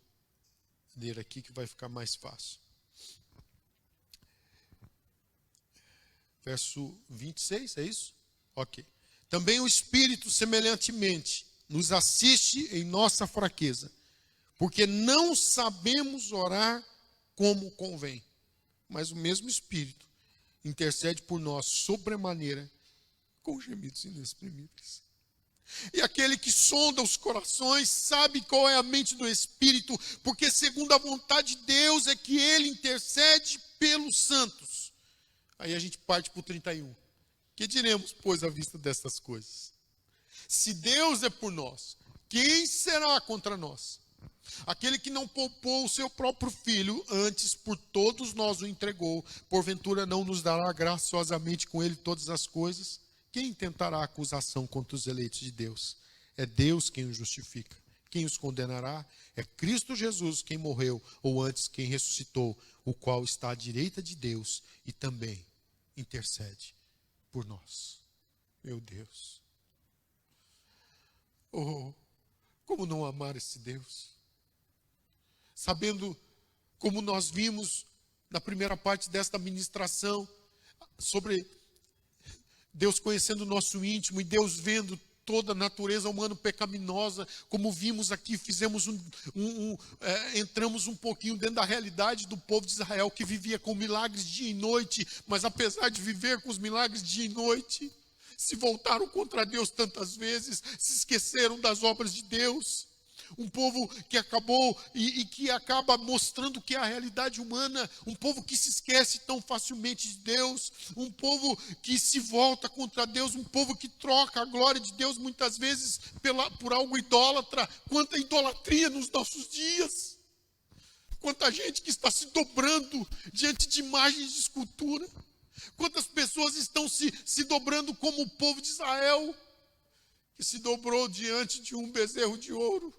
ler aqui que vai ficar mais fácil. Verso 26, é isso? Ok. Também o Espírito, semelhantemente, nos assiste em nossa fraqueza, porque não sabemos orar como convém. Mas o mesmo Espírito intercede por nós sobremaneira, com gemidos inexprimíveis. E aquele que sonda os corações sabe qual é a mente do Espírito, porque segundo a vontade de Deus é que Ele intercede pelos santos. Aí a gente parte para o 31. Que diremos, pois, à vista destas coisas? Se Deus é por nós, quem será contra nós? Aquele que não poupou o seu próprio filho, antes por todos nós o entregou, porventura não nos dará graciosamente com ele todas as coisas? Quem tentará acusação contra os eleitos de Deus? É Deus quem os justifica. Quem os condenará? É Cristo Jesus quem morreu, ou antes quem ressuscitou, o qual está à direita de Deus e também intercede por nós. Meu Deus. Oh, como não amar esse Deus? Sabendo, como nós vimos na primeira parte desta ministração, sobre Deus conhecendo o nosso íntimo e Deus vendo toda a natureza humana pecaminosa, como vimos aqui, fizemos entramos um pouquinho dentro da realidade do povo de Israel, que vivia com milagres dia e noite, mas apesar de viver com os milagres dia e noite, se voltaram contra Deus tantas vezes, se esqueceram das obras de Deus. Um povo que acabou e que acaba mostrando que é a realidade humana, um povo que se esquece tão facilmente de Deus, um povo que se volta contra Deus, um povo que troca a glória de Deus muitas vezes por algo idólatra. Quanta idolatria nos nossos dias, quanta gente que está se dobrando diante de imagens de escultura, quantas pessoas estão se dobrando como o povo de Israel, que se dobrou diante de um bezerro de ouro,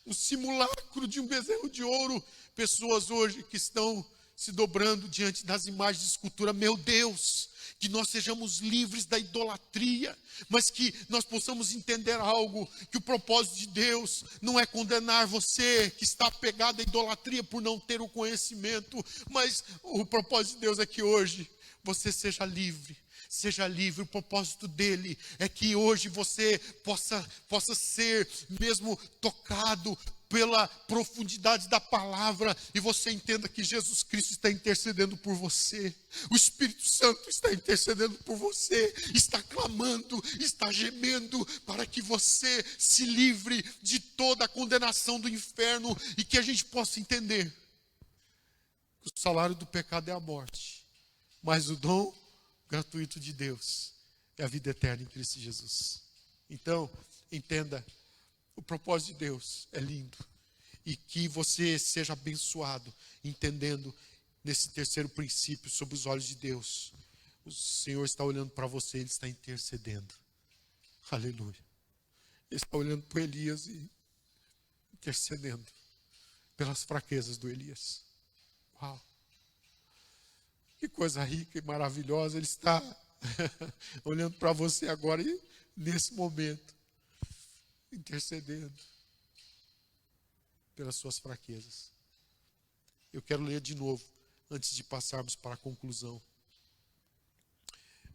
um simulacro de um bezerro de ouro. Pessoas hoje que estão se dobrando diante das imagens de escultura. Meu Deus, que nós sejamos livres da idolatria, mas que nós possamos entender algo, que o propósito de Deus não é condenar você que está apegado à idolatria por não ter o conhecimento, mas o propósito de Deus é que hoje você seja livre. Seja livre, o propósito dele é que hoje você possa ser mesmo tocado pela profundidade da palavra, e você entenda que Jesus Cristo está intercedendo por você, o Espírito Santo está intercedendo por você, está clamando, está gemendo, para que você se livre de toda a condenação do inferno, e que a gente possa entender que o salário do pecado é a morte, mas o dom gratuito de Deus é a vida eterna em Cristo Jesus. Então, entenda, o propósito de Deus é lindo, e que você seja abençoado, entendendo nesse terceiro princípio sobre os olhos de Deus. O Senhor está olhando para você, Ele está intercedendo. Aleluia. Ele está olhando para Elias e intercedendo pelas fraquezas do Elias. Uau! Que coisa rica e maravilhosa. Ele está olhando para você agora e nesse momento, intercedendo pelas suas fraquezas. Eu quero ler de novo, antes de passarmos para a conclusão.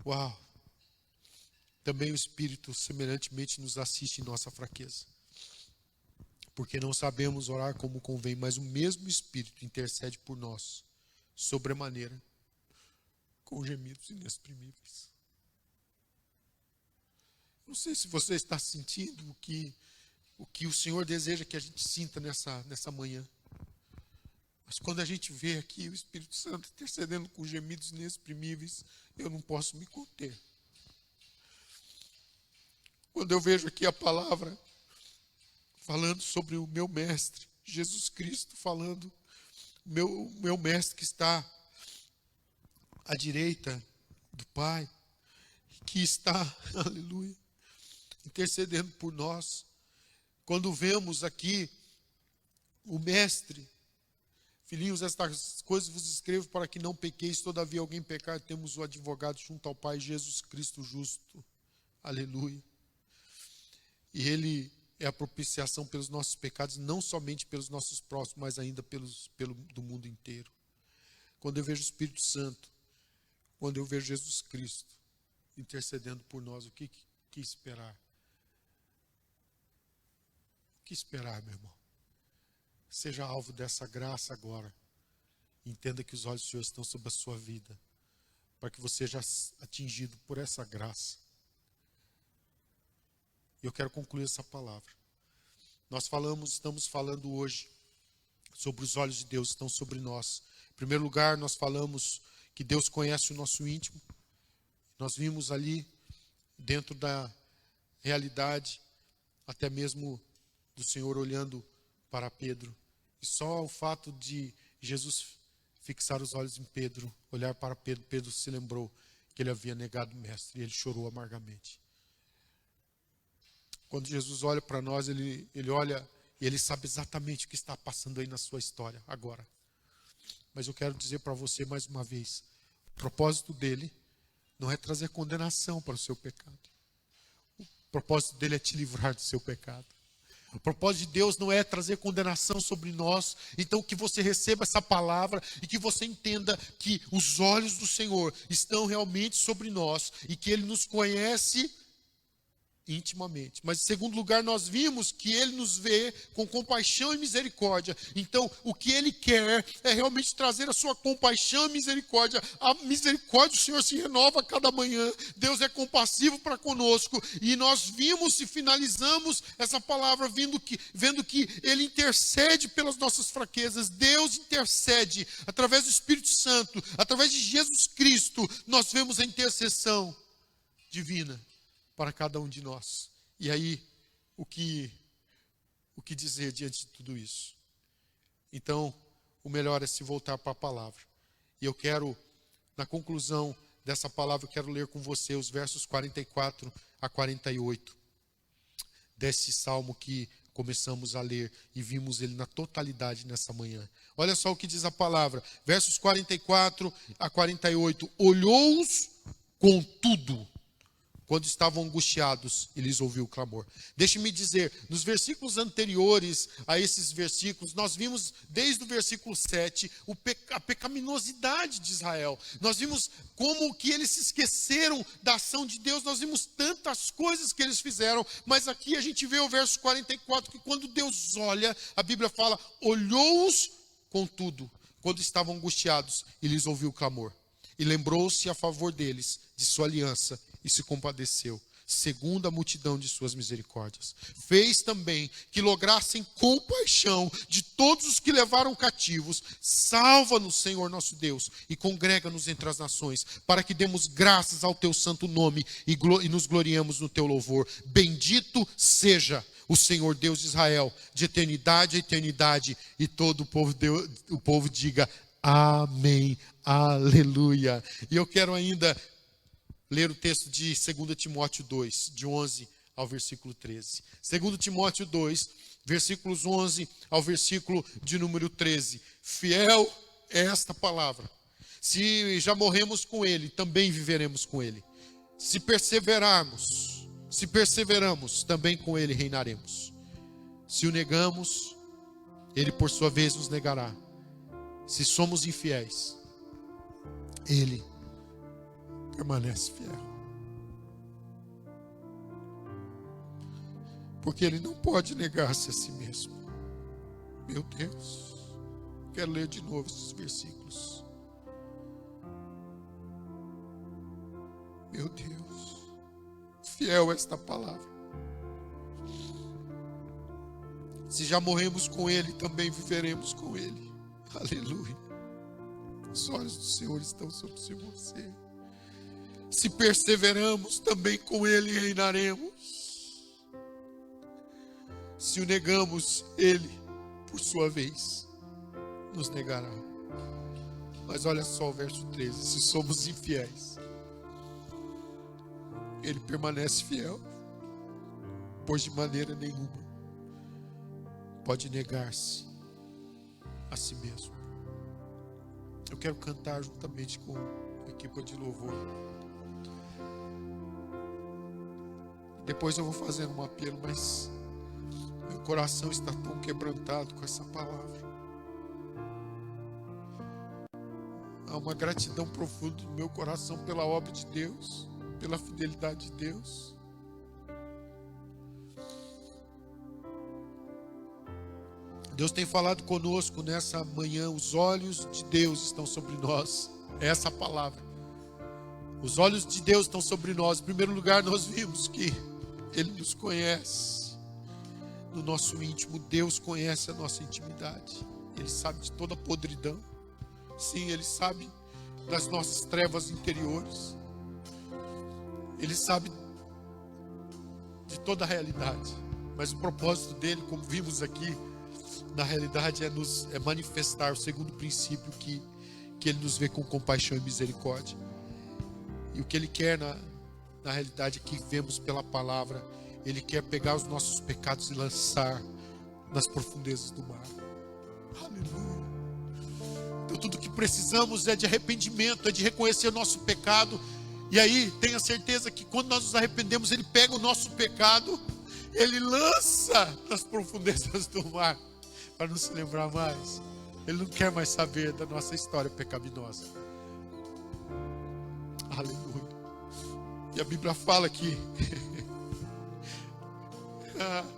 Uau! Também o Espírito semelhantemente nos assiste em nossa fraqueza, porque não sabemos orar como convém, mas o mesmo Espírito intercede por nós, sobremaneira, com gemidos inexprimíveis. Não sei se você está sentindo o que o Senhor deseja que a gente sinta nessa manhã. Mas quando a gente vê aqui o Espírito Santo intercedendo com gemidos inexprimíveis, eu não posso me conter. Quando eu vejo aqui a palavra falando sobre o meu mestre, Jesus Cristo falando, meu mestre que está à direita do Pai, que está, aleluia, intercedendo por nós. Quando vemos aqui o mestre, filhinhos, estas coisas vos escrevo para que não pequeis, todavia alguém pecar, temos o advogado junto ao Pai, Jesus Cristo justo, aleluia. E Ele é a propiciação pelos nossos pecados, não somente pelos nossos próximos, mas ainda pelo do mundo inteiro. Quando eu vejo o Espírito Santo, quando eu vejo Jesus Cristo intercedendo por nós, o que esperar? O que esperar, meu irmão? Seja alvo dessa graça agora. Entenda que os olhos do Senhor estão sobre a sua vida, para que você seja atingido por essa graça. E eu quero concluir essa palavra. Estamos falando hoje sobre os olhos de Deus que estão sobre nós. Em primeiro lugar, nós falamos que Deus conhece o nosso íntimo. Nós vimos ali, dentro da realidade, até mesmo do Senhor olhando para Pedro. E só o fato de Jesus fixar os olhos em Pedro, olhar para Pedro, Pedro se lembrou que ele havia negado o mestre, e ele chorou amargamente. Quando Jesus olha para nós, ele olha e ele sabe exatamente o que está passando aí na sua história agora. Mas eu quero dizer para você mais uma vez, o propósito dele não é trazer condenação para o seu pecado. O propósito dele é te livrar do seu pecado. O propósito de Deus não é trazer condenação sobre nós. Então que você receba essa palavra e que você entenda que os olhos do Senhor estão realmente sobre nós e que Ele nos conhece intimamente. Mas em segundo lugar, nós vimos que Ele nos vê com compaixão e misericórdia. Então, o que Ele quer é realmente trazer a sua compaixão e misericórdia. A misericórdia do Senhor se renova a cada manhã. Deus é compassivo para conosco. E nós vimos e finalizamos essa palavra vendo que Ele intercede pelas nossas fraquezas. Deus intercede através do Espírito Santo, através de Jesus Cristo. Nós vemos a intercessão divina para cada um de nós. E aí, o que dizer diante de tudo isso? Então, o melhor é se voltar para a palavra. E eu quero, na conclusão dessa palavra, eu quero ler com você os versos 44 a 48 desse salmo que começamos a ler e vimos ele na totalidade nessa manhã. Olha só o que diz a palavra, versos 44 a 48. Olhou-os contudo, quando estavam angustiados, e lhes ouviu o clamor. Deixe-me dizer, nos versículos anteriores a esses versículos, nós vimos desde o versículo 7, a pecaminosidade de Israel. Nós vimos como que eles se esqueceram da ação de Deus, nós vimos tantas coisas que eles fizeram, mas aqui a gente vê o verso 44, que quando Deus olha, a Bíblia fala, olhou-os contudo, quando estavam angustiados, e lhes ouviu o clamor. E lembrou-se a favor deles de sua aliança, e se compadeceu, segundo a multidão de suas misericórdias. Fez também que lograssem compaixão de todos os que levaram cativos. Salva-nos, Senhor nosso Deus, e congrega-nos entre as nações, para que demos graças ao teu santo nome e nos gloriemos no teu louvor. Bendito seja o Senhor Deus de Israel, de eternidade a eternidade. E todo o povo diga amém, aleluia. E eu quero ainda ler o texto de 2 Timóteo 2, de 11 ao versículo 13. 2 Timóteo 2, versículos 11 ao versículo de número 13. Fiel é esta palavra. Se já morremos com ele, também viveremos com ele. Se perseverarmos, se perseveramos, também com ele reinaremos. Se o negamos, ele por sua vez nos negará. Se somos infiéis, ele permanece fiel. Porque ele não pode negar-se a si mesmo. Meu Deus. Quero ler de novo esses versículos. Meu Deus. Fiel esta palavra. Se já morremos com ele, também viveremos com ele. Aleluia. Os olhos do Senhor estão sobre você. Se perseveramos, também com ele reinaremos. Se o negamos, ele, por sua vez, nos negará. Mas olha só o verso 13. Se somos infiéis, ele permanece fiel, pois de maneira nenhuma pode negar-se a si mesmo. Eu quero cantar juntamente com a equipe de louvor. Depois eu vou fazer um apelo, mas meu coração está tão quebrantado com essa palavra. Há uma gratidão profunda no meu coração pela obra de Deus, pela fidelidade de Deus. Deus tem falado conosco nessa manhã, os olhos de Deus estão sobre nós. É essa a palavra. Os olhos de Deus estão sobre nós. Em primeiro lugar, nós vimos que Ele nos conhece no nosso íntimo. Deus conhece a nossa intimidade. Ele sabe de toda a podridão. Sim, Ele sabe das nossas trevas interiores. Ele sabe de toda a realidade. Mas o propósito dele, como vimos aqui, na realidade é manifestar o segundo princípio, que Ele nos vê com compaixão e misericórdia. E o que Ele quer na realidade é que vemos pela palavra. Ele quer pegar os nossos pecados e lançar nas profundezas do mar. Aleluia. Então tudo que precisamos é de arrependimento, é de reconhecer o nosso pecado. E aí tenha certeza que quando nós nos arrependemos, Ele pega o nosso pecado, Ele lança nas profundezas do mar, para não se lembrar mais. Ele não quer mais saber da nossa história pecaminosa. Aleluia. E a Bíblia fala que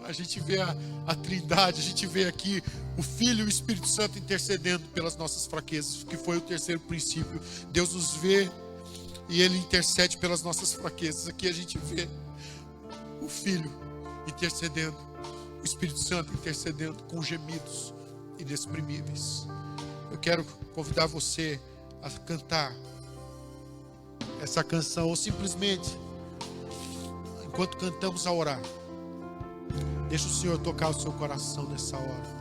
a gente vê a Trindade, a gente vê aqui o Filho e o Espírito Santo intercedendo pelas nossas fraquezas, que foi o terceiro princípio. Deus nos vê e Ele intercede pelas nossas fraquezas. Aqui a gente vê o Filho intercedendo, o Espírito Santo intercedendo com gemidos inexprimíveis. Eu quero convidar você a cantar essa canção, ou simplesmente, enquanto cantamos, a orar. Deixa o Senhor tocar o seu coração nessa hora.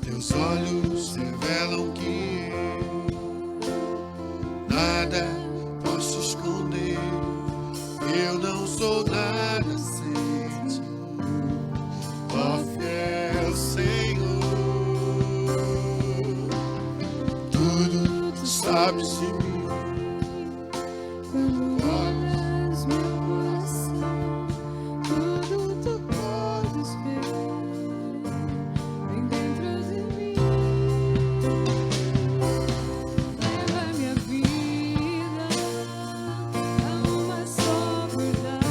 Teus olhos revelam que sabes de mim. Quando olhas meu coração, tudo tu podes ver. Vem dentro de mim, leva minha vida a uma só verdade.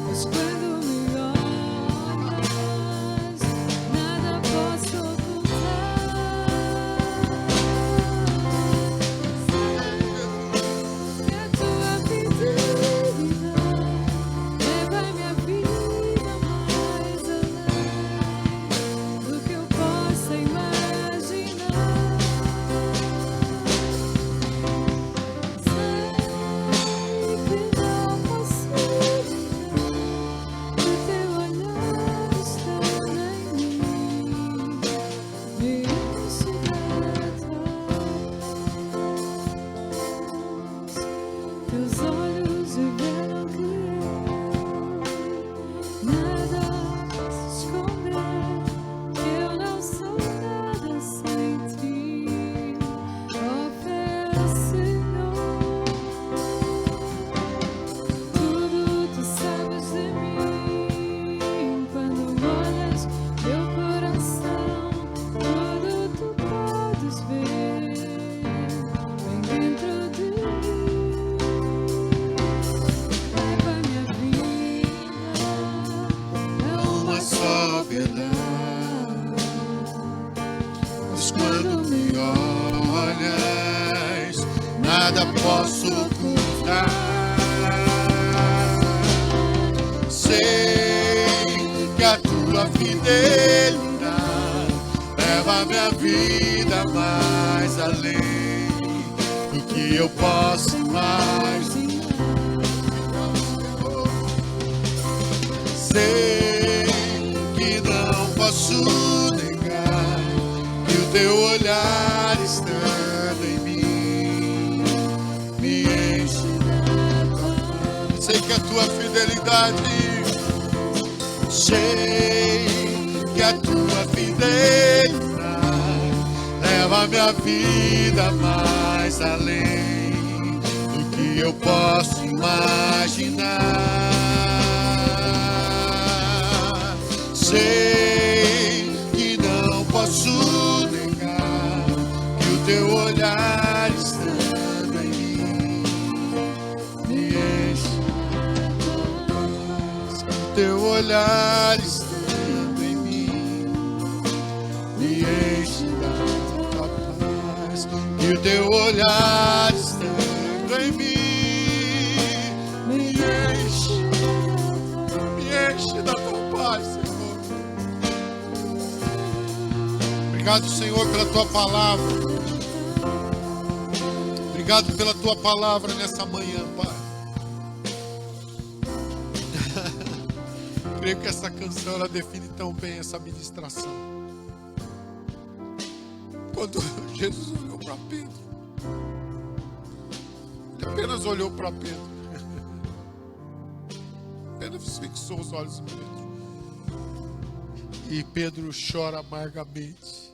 Mas quando me olhas, nada posso ocultar. Que a tua fidelidade leva minha vida mais além do que eu possa imaginar. Sei que não posso negar que o teu olhar está em mim, me enche da tua paz. Teus olhos revelam que nada posso esconder, que eu não sou nada sem ti, ó Senhor. Tudo tu sabes de mim, quando olhas meu coração, tudo tu podes ver. Vem dentro de mim, leva minha vida a Uma só verdade. Mas quando me olhas, nada posso ocultar. Sei que a tua fidelidade leva minha vida mais além do que eu posso imaginar. Sei que não posso negar que o teu olhar estando em mim me enche. Sei que a tua fidelidade, sei que a tua fidelidade leva minha vida mais além do que eu posso imaginar. Sei que não posso negar que o teu olhar estando em mim me enche. Teu olhar estando em mim me enche da tua paz. E o teu olhar estando em mim me enche da tua paz, Senhor. Obrigado, Senhor, pela tua palavra. Obrigado pela tua palavra nessa manhã, Pai. Creio que essa canção ela define tão bem essa ministração. Quando Jesus olhou para Pedro, ele apenas olhou para Pedro, apenas fixou os olhos em Pedro, e Pedro chora amargamente.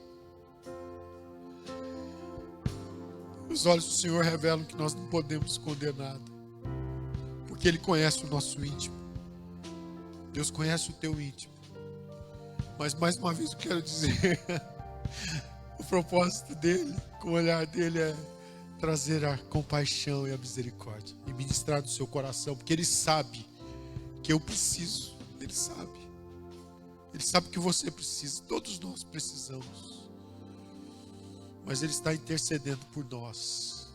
Os olhos do Senhor revelam que nós não podemos esconder nada, porque Ele conhece o nosso íntimo. Deus conhece o teu íntimo. Mas mais uma vez eu quero dizer, o propósito dele, com o olhar dele, é trazer a compaixão e a misericórdia e ministrar no seu coração, porque Ele sabe que eu preciso. Ele sabe que você precisa, todos nós precisamos. Mas Ele está intercedendo por nós.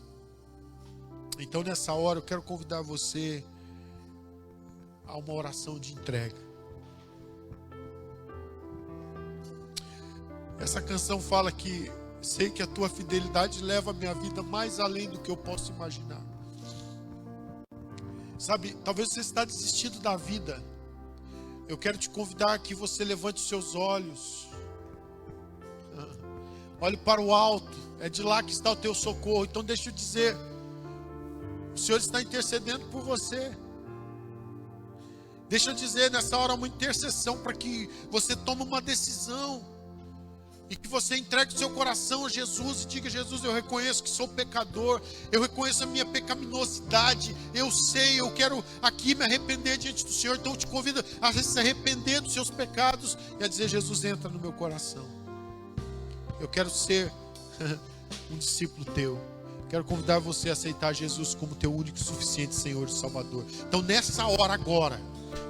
Então nessa hora eu quero convidar você a uma oração de entrega. Essa canção fala que sei que a tua fidelidade leva a minha vida mais além do que eu posso imaginar. Sabe, talvez você está desistindo da vida. Eu quero te convidar que você levante os seus olhos. Olhe para o alto, é de lá que está o teu socorro. Então deixa eu dizer, o Senhor está intercedendo por você. Deixa eu dizer nessa hora uma intercessão para que você tome uma decisão. E que você entregue o seu coração a Jesus e diga: Jesus, eu reconheço que sou pecador, eu reconheço a minha pecaminosidade, eu sei, eu quero aqui me arrepender diante do Senhor. Então eu te convido a se arrepender dos seus pecados e a dizer: Jesus, entra no meu coração. Eu quero ser um discípulo teu. Quero convidar você a aceitar Jesus como teu único e suficiente Senhor e Salvador. Então nessa hora agora,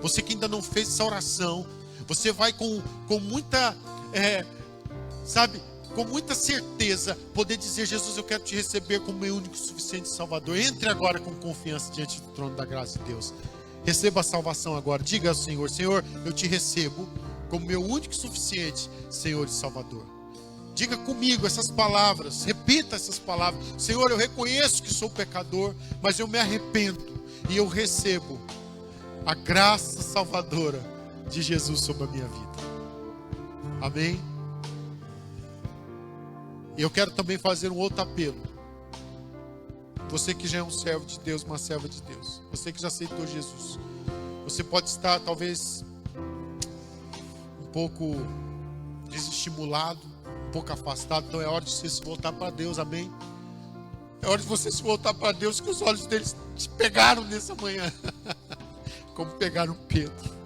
você que ainda não fez essa oração, você vai com muita... com muita certeza poder dizer: Jesus, eu quero te receber como meu único e suficiente Salvador. Entre agora com confiança diante do trono da graça de Deus. Receba a salvação agora. Diga ao Senhor: Senhor, eu te recebo como meu único e suficiente Senhor e Salvador. Diga comigo essas palavras, repita essas palavras: Senhor, eu reconheço que sou pecador, mas eu me arrependo e eu recebo a graça salvadora de Jesus sobre a minha vida. Amém? E eu quero também fazer um outro apelo. Você que já é um servo de Deus, uma serva de Deus, você que já aceitou Jesus, você pode estar talvez um pouco desestimulado, um pouco afastado. Então é hora de você se voltar para Deus, amém? É hora de você se voltar para Deus, que os olhos deles te pegaram nessa manhã como pegaram Pedro.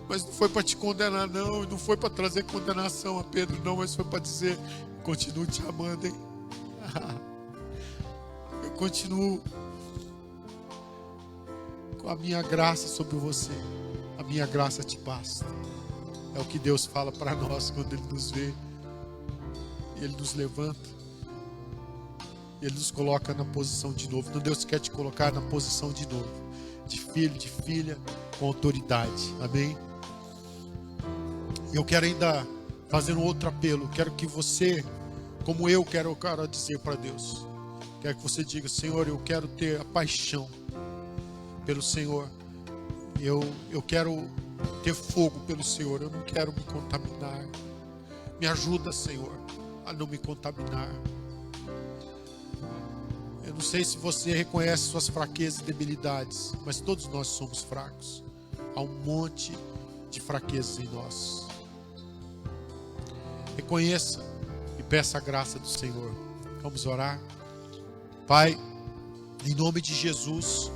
Mas não foi para te condenar, não. Não foi para trazer condenação a Pedro, não. Mas foi para dizer: continuo te amando, hein? Eu continuo com a minha graça sobre você. A minha graça te basta. É o que Deus fala para nós quando Ele nos vê. Ele nos levanta. Ele nos coloca na posição de novo. Então Deus quer te colocar na posição de novo. De filho, de filha, com autoridade. Amém? Eu quero ainda fazer um outro apelo. Quero que você, como eu quero dizer para Deus. Quero que você diga: Senhor, eu quero ter a paixão pelo Senhor. Eu quero ter fogo pelo Senhor. Eu não quero me contaminar. Me ajuda, Senhor, a não me contaminar. Eu não sei se você reconhece suas fraquezas e debilidades, mas todos nós somos fracos. Há um monte de fraquezas em nós. Reconheça e peça a graça do Senhor. Vamos orar. Pai, em nome de Jesus,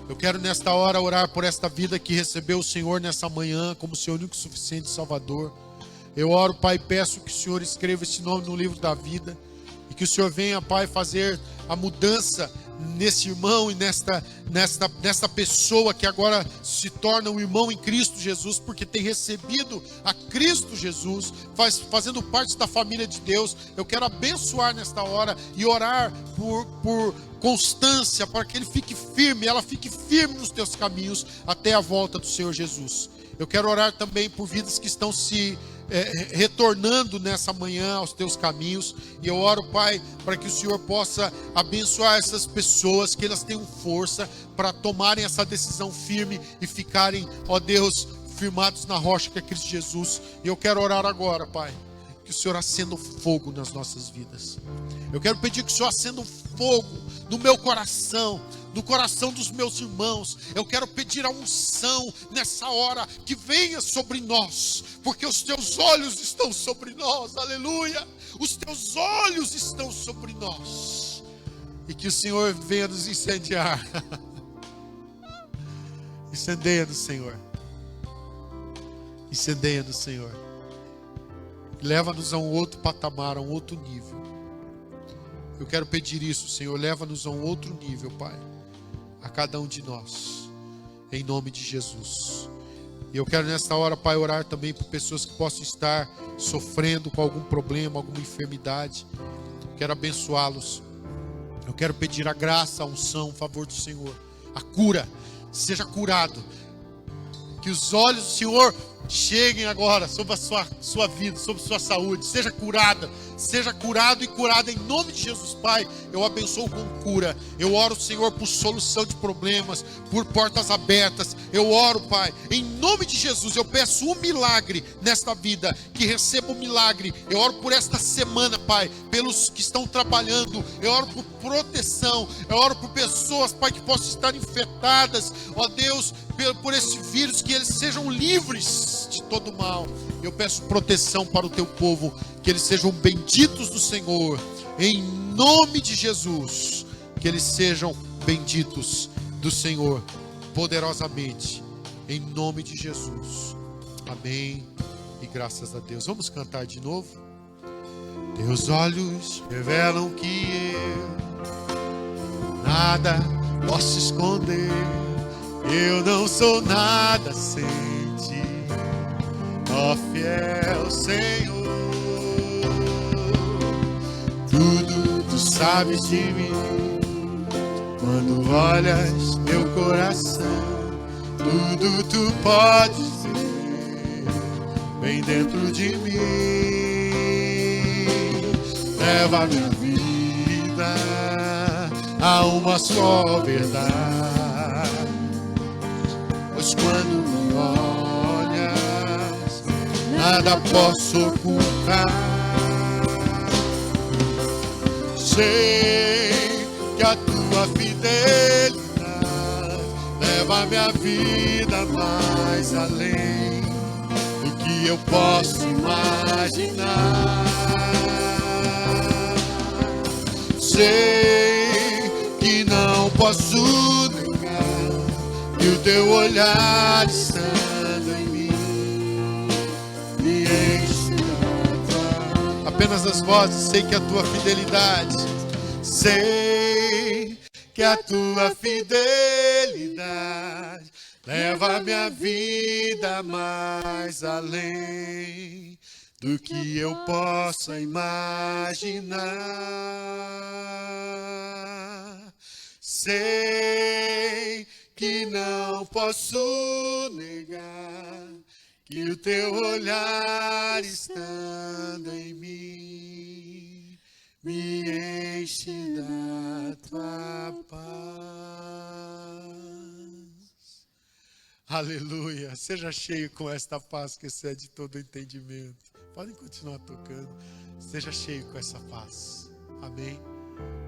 eu quero nesta hora orar por esta vida que recebeu o Senhor nessa manhã como seu único e suficiente Salvador. Eu oro, Pai, e peço que o Senhor escreva esse nome no livro da vida e que o Senhor venha, Pai, fazer a mudança nesse irmão e nesta pessoa que agora se torna um irmão em Cristo Jesus, porque tem recebido a Cristo Jesus, fazendo parte da família de Deus. Eu quero abençoar nesta hora e orar por constância, para que ele fique firme, ela fique firme nos teus caminhos até a volta do Senhor Jesus. Eu quero orar também por vidas que estão se retornando nessa manhã aos teus caminhos, e eu oro, Pai, para que o Senhor possa abençoar essas pessoas, que elas tenham força para tomarem essa decisão firme e ficarem, ó Deus, firmados na rocha que é Cristo Jesus. E eu quero orar agora, Pai, que o Senhor acenda o fogo nas nossas vidas. Eu quero pedir que o Senhor acenda um fogo no meu coração, no coração dos meus irmãos. Eu quero pedir a unção nessa hora, que venha sobre nós, porque os teus olhos estão sobre nós, aleluia, os teus olhos estão sobre nós, e que o Senhor venha nos incendiar. Incendeia-nos, Senhor, incendeia-nos, Senhor, leva-nos a um outro patamar, a um outro nível. Eu quero pedir isso, Senhor, leva-nos a um outro nível, Pai, a cada um de nós, em nome de Jesus. E eu quero nesta hora, Pai, orar também por pessoas que possam estar sofrendo com algum problema, alguma enfermidade. Quero abençoá-los. Eu quero pedir a graça, a unção, o favor do Senhor, a cura. Seja curado. Que os olhos do Senhor cheguem agora sobre a sua vida, sobre a sua saúde. Seja curada, seja curado e curada em nome de Jesus, Pai. Eu abençoo com cura. Eu oro, Senhor, por solução de problemas, por portas abertas. Eu oro, Pai, em nome de Jesus. Eu peço um milagre nesta vida, que receba um milagre. Eu oro por esta semana, Pai, pelos que estão trabalhando. Eu oro por proteção. Eu oro por pessoas, Pai, que possam estar infectadas, ó Deus, por esse vírus, que eles sejam livres de todo mal. Eu peço proteção para o teu povo, que eles sejam benditos do Senhor, em nome de Jesus, que eles sejam benditos do Senhor, poderosamente, em nome de Jesus. Amém e graças a Deus. Vamos cantar de novo? Teus olhos revelam que eu nada posso esconder, eu não sou nada sem ti, ó fiel Senhor. Tudo tu sabes de mim, quando olhas meu coração, tudo tu podes ver bem dentro de mim. Leva minha vida a uma só verdade, pois quando me olhas, nada posso ocultar. Sei que a tua fidelidade leva minha vida mais além do que eu posso imaginar. Sei que não posso negar que o teu olhar estando em mim me enche. Apenas as vozes. Sei que a tua fidelidade, sei que a tua fidelidade leva minha vida mais além do que eu possa imaginar. Sei que não posso negar que o teu olhar estando em mim me enche da tua paz. Aleluia. Seja cheio com esta paz que excede todo entendimento. Podem continuar tocando. Seja cheio com essa paz. Amém.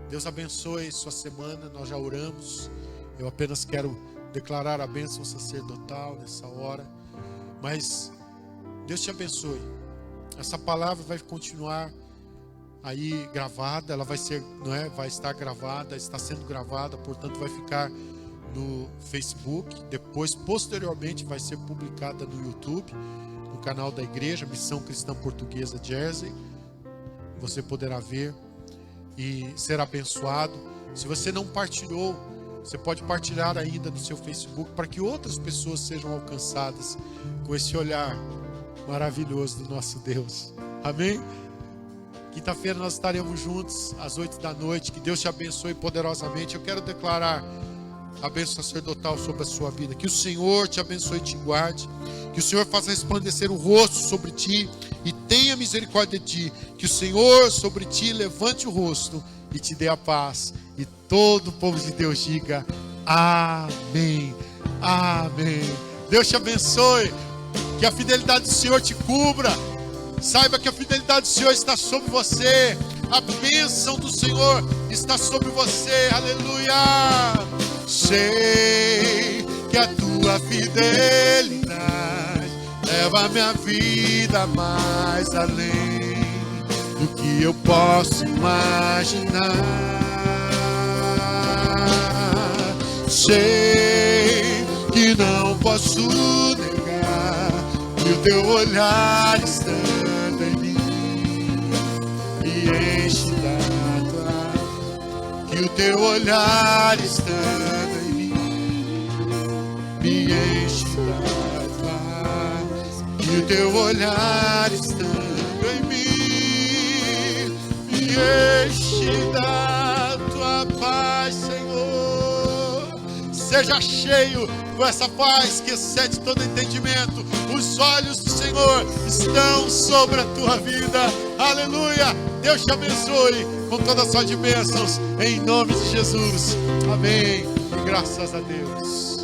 Deus abençoe sua semana. Nós já oramos. Eu apenas quero declarar a bênção sacerdotal nessa hora. Mas Deus te abençoe. Essa palavra vai continuar aí gravada. Ela vai ser, não é? Vai estar gravada. Está sendo gravada. Portanto, vai ficar no Facebook. Depois, posteriormente, vai ser publicada no YouTube, no canal da igreja, Missão Cristã Portuguesa Jersey. Você poderá ver e ser abençoado. Se você não partilhou, você pode partilhar ainda no seu Facebook, para que outras pessoas sejam alcançadas com esse olhar maravilhoso do nosso Deus. Amém? Quinta-feira nós estaremos juntos às 8 da noite. Que Deus te abençoe poderosamente. Eu quero declarar a bênção sacerdotal sobre a sua vida. Que o Senhor te abençoe e te guarde. Que o Senhor faça resplandecer o rosto sobre ti e tenha misericórdia de ti. Que o Senhor sobre ti levante o rosto e te dê a paz. E todo o povo de Deus diga amém. Amém. Deus te abençoe. Que a fidelidade do Senhor te cubra. Saiba que a fidelidade do Senhor está sobre você. A bênção do Senhor está sobre você. Aleluia. Sei que a tua fidelidade leva minha vida mais além do que eu posso imaginar. Sei que não posso negar que o teu olhar estando em mim me enche da tua. Que o teu olhar estando em mim me enche da paz. Que o teu olhar estando em mim me enche da tua paz, Senhor. Seja cheio com essa paz que excede todo entendimento. Os olhos do Senhor estão sobre a tua vida. Aleluia. Deus te abençoe com toda a sorte de bênçãos, em nome de Jesus. Amém. E graças a Deus.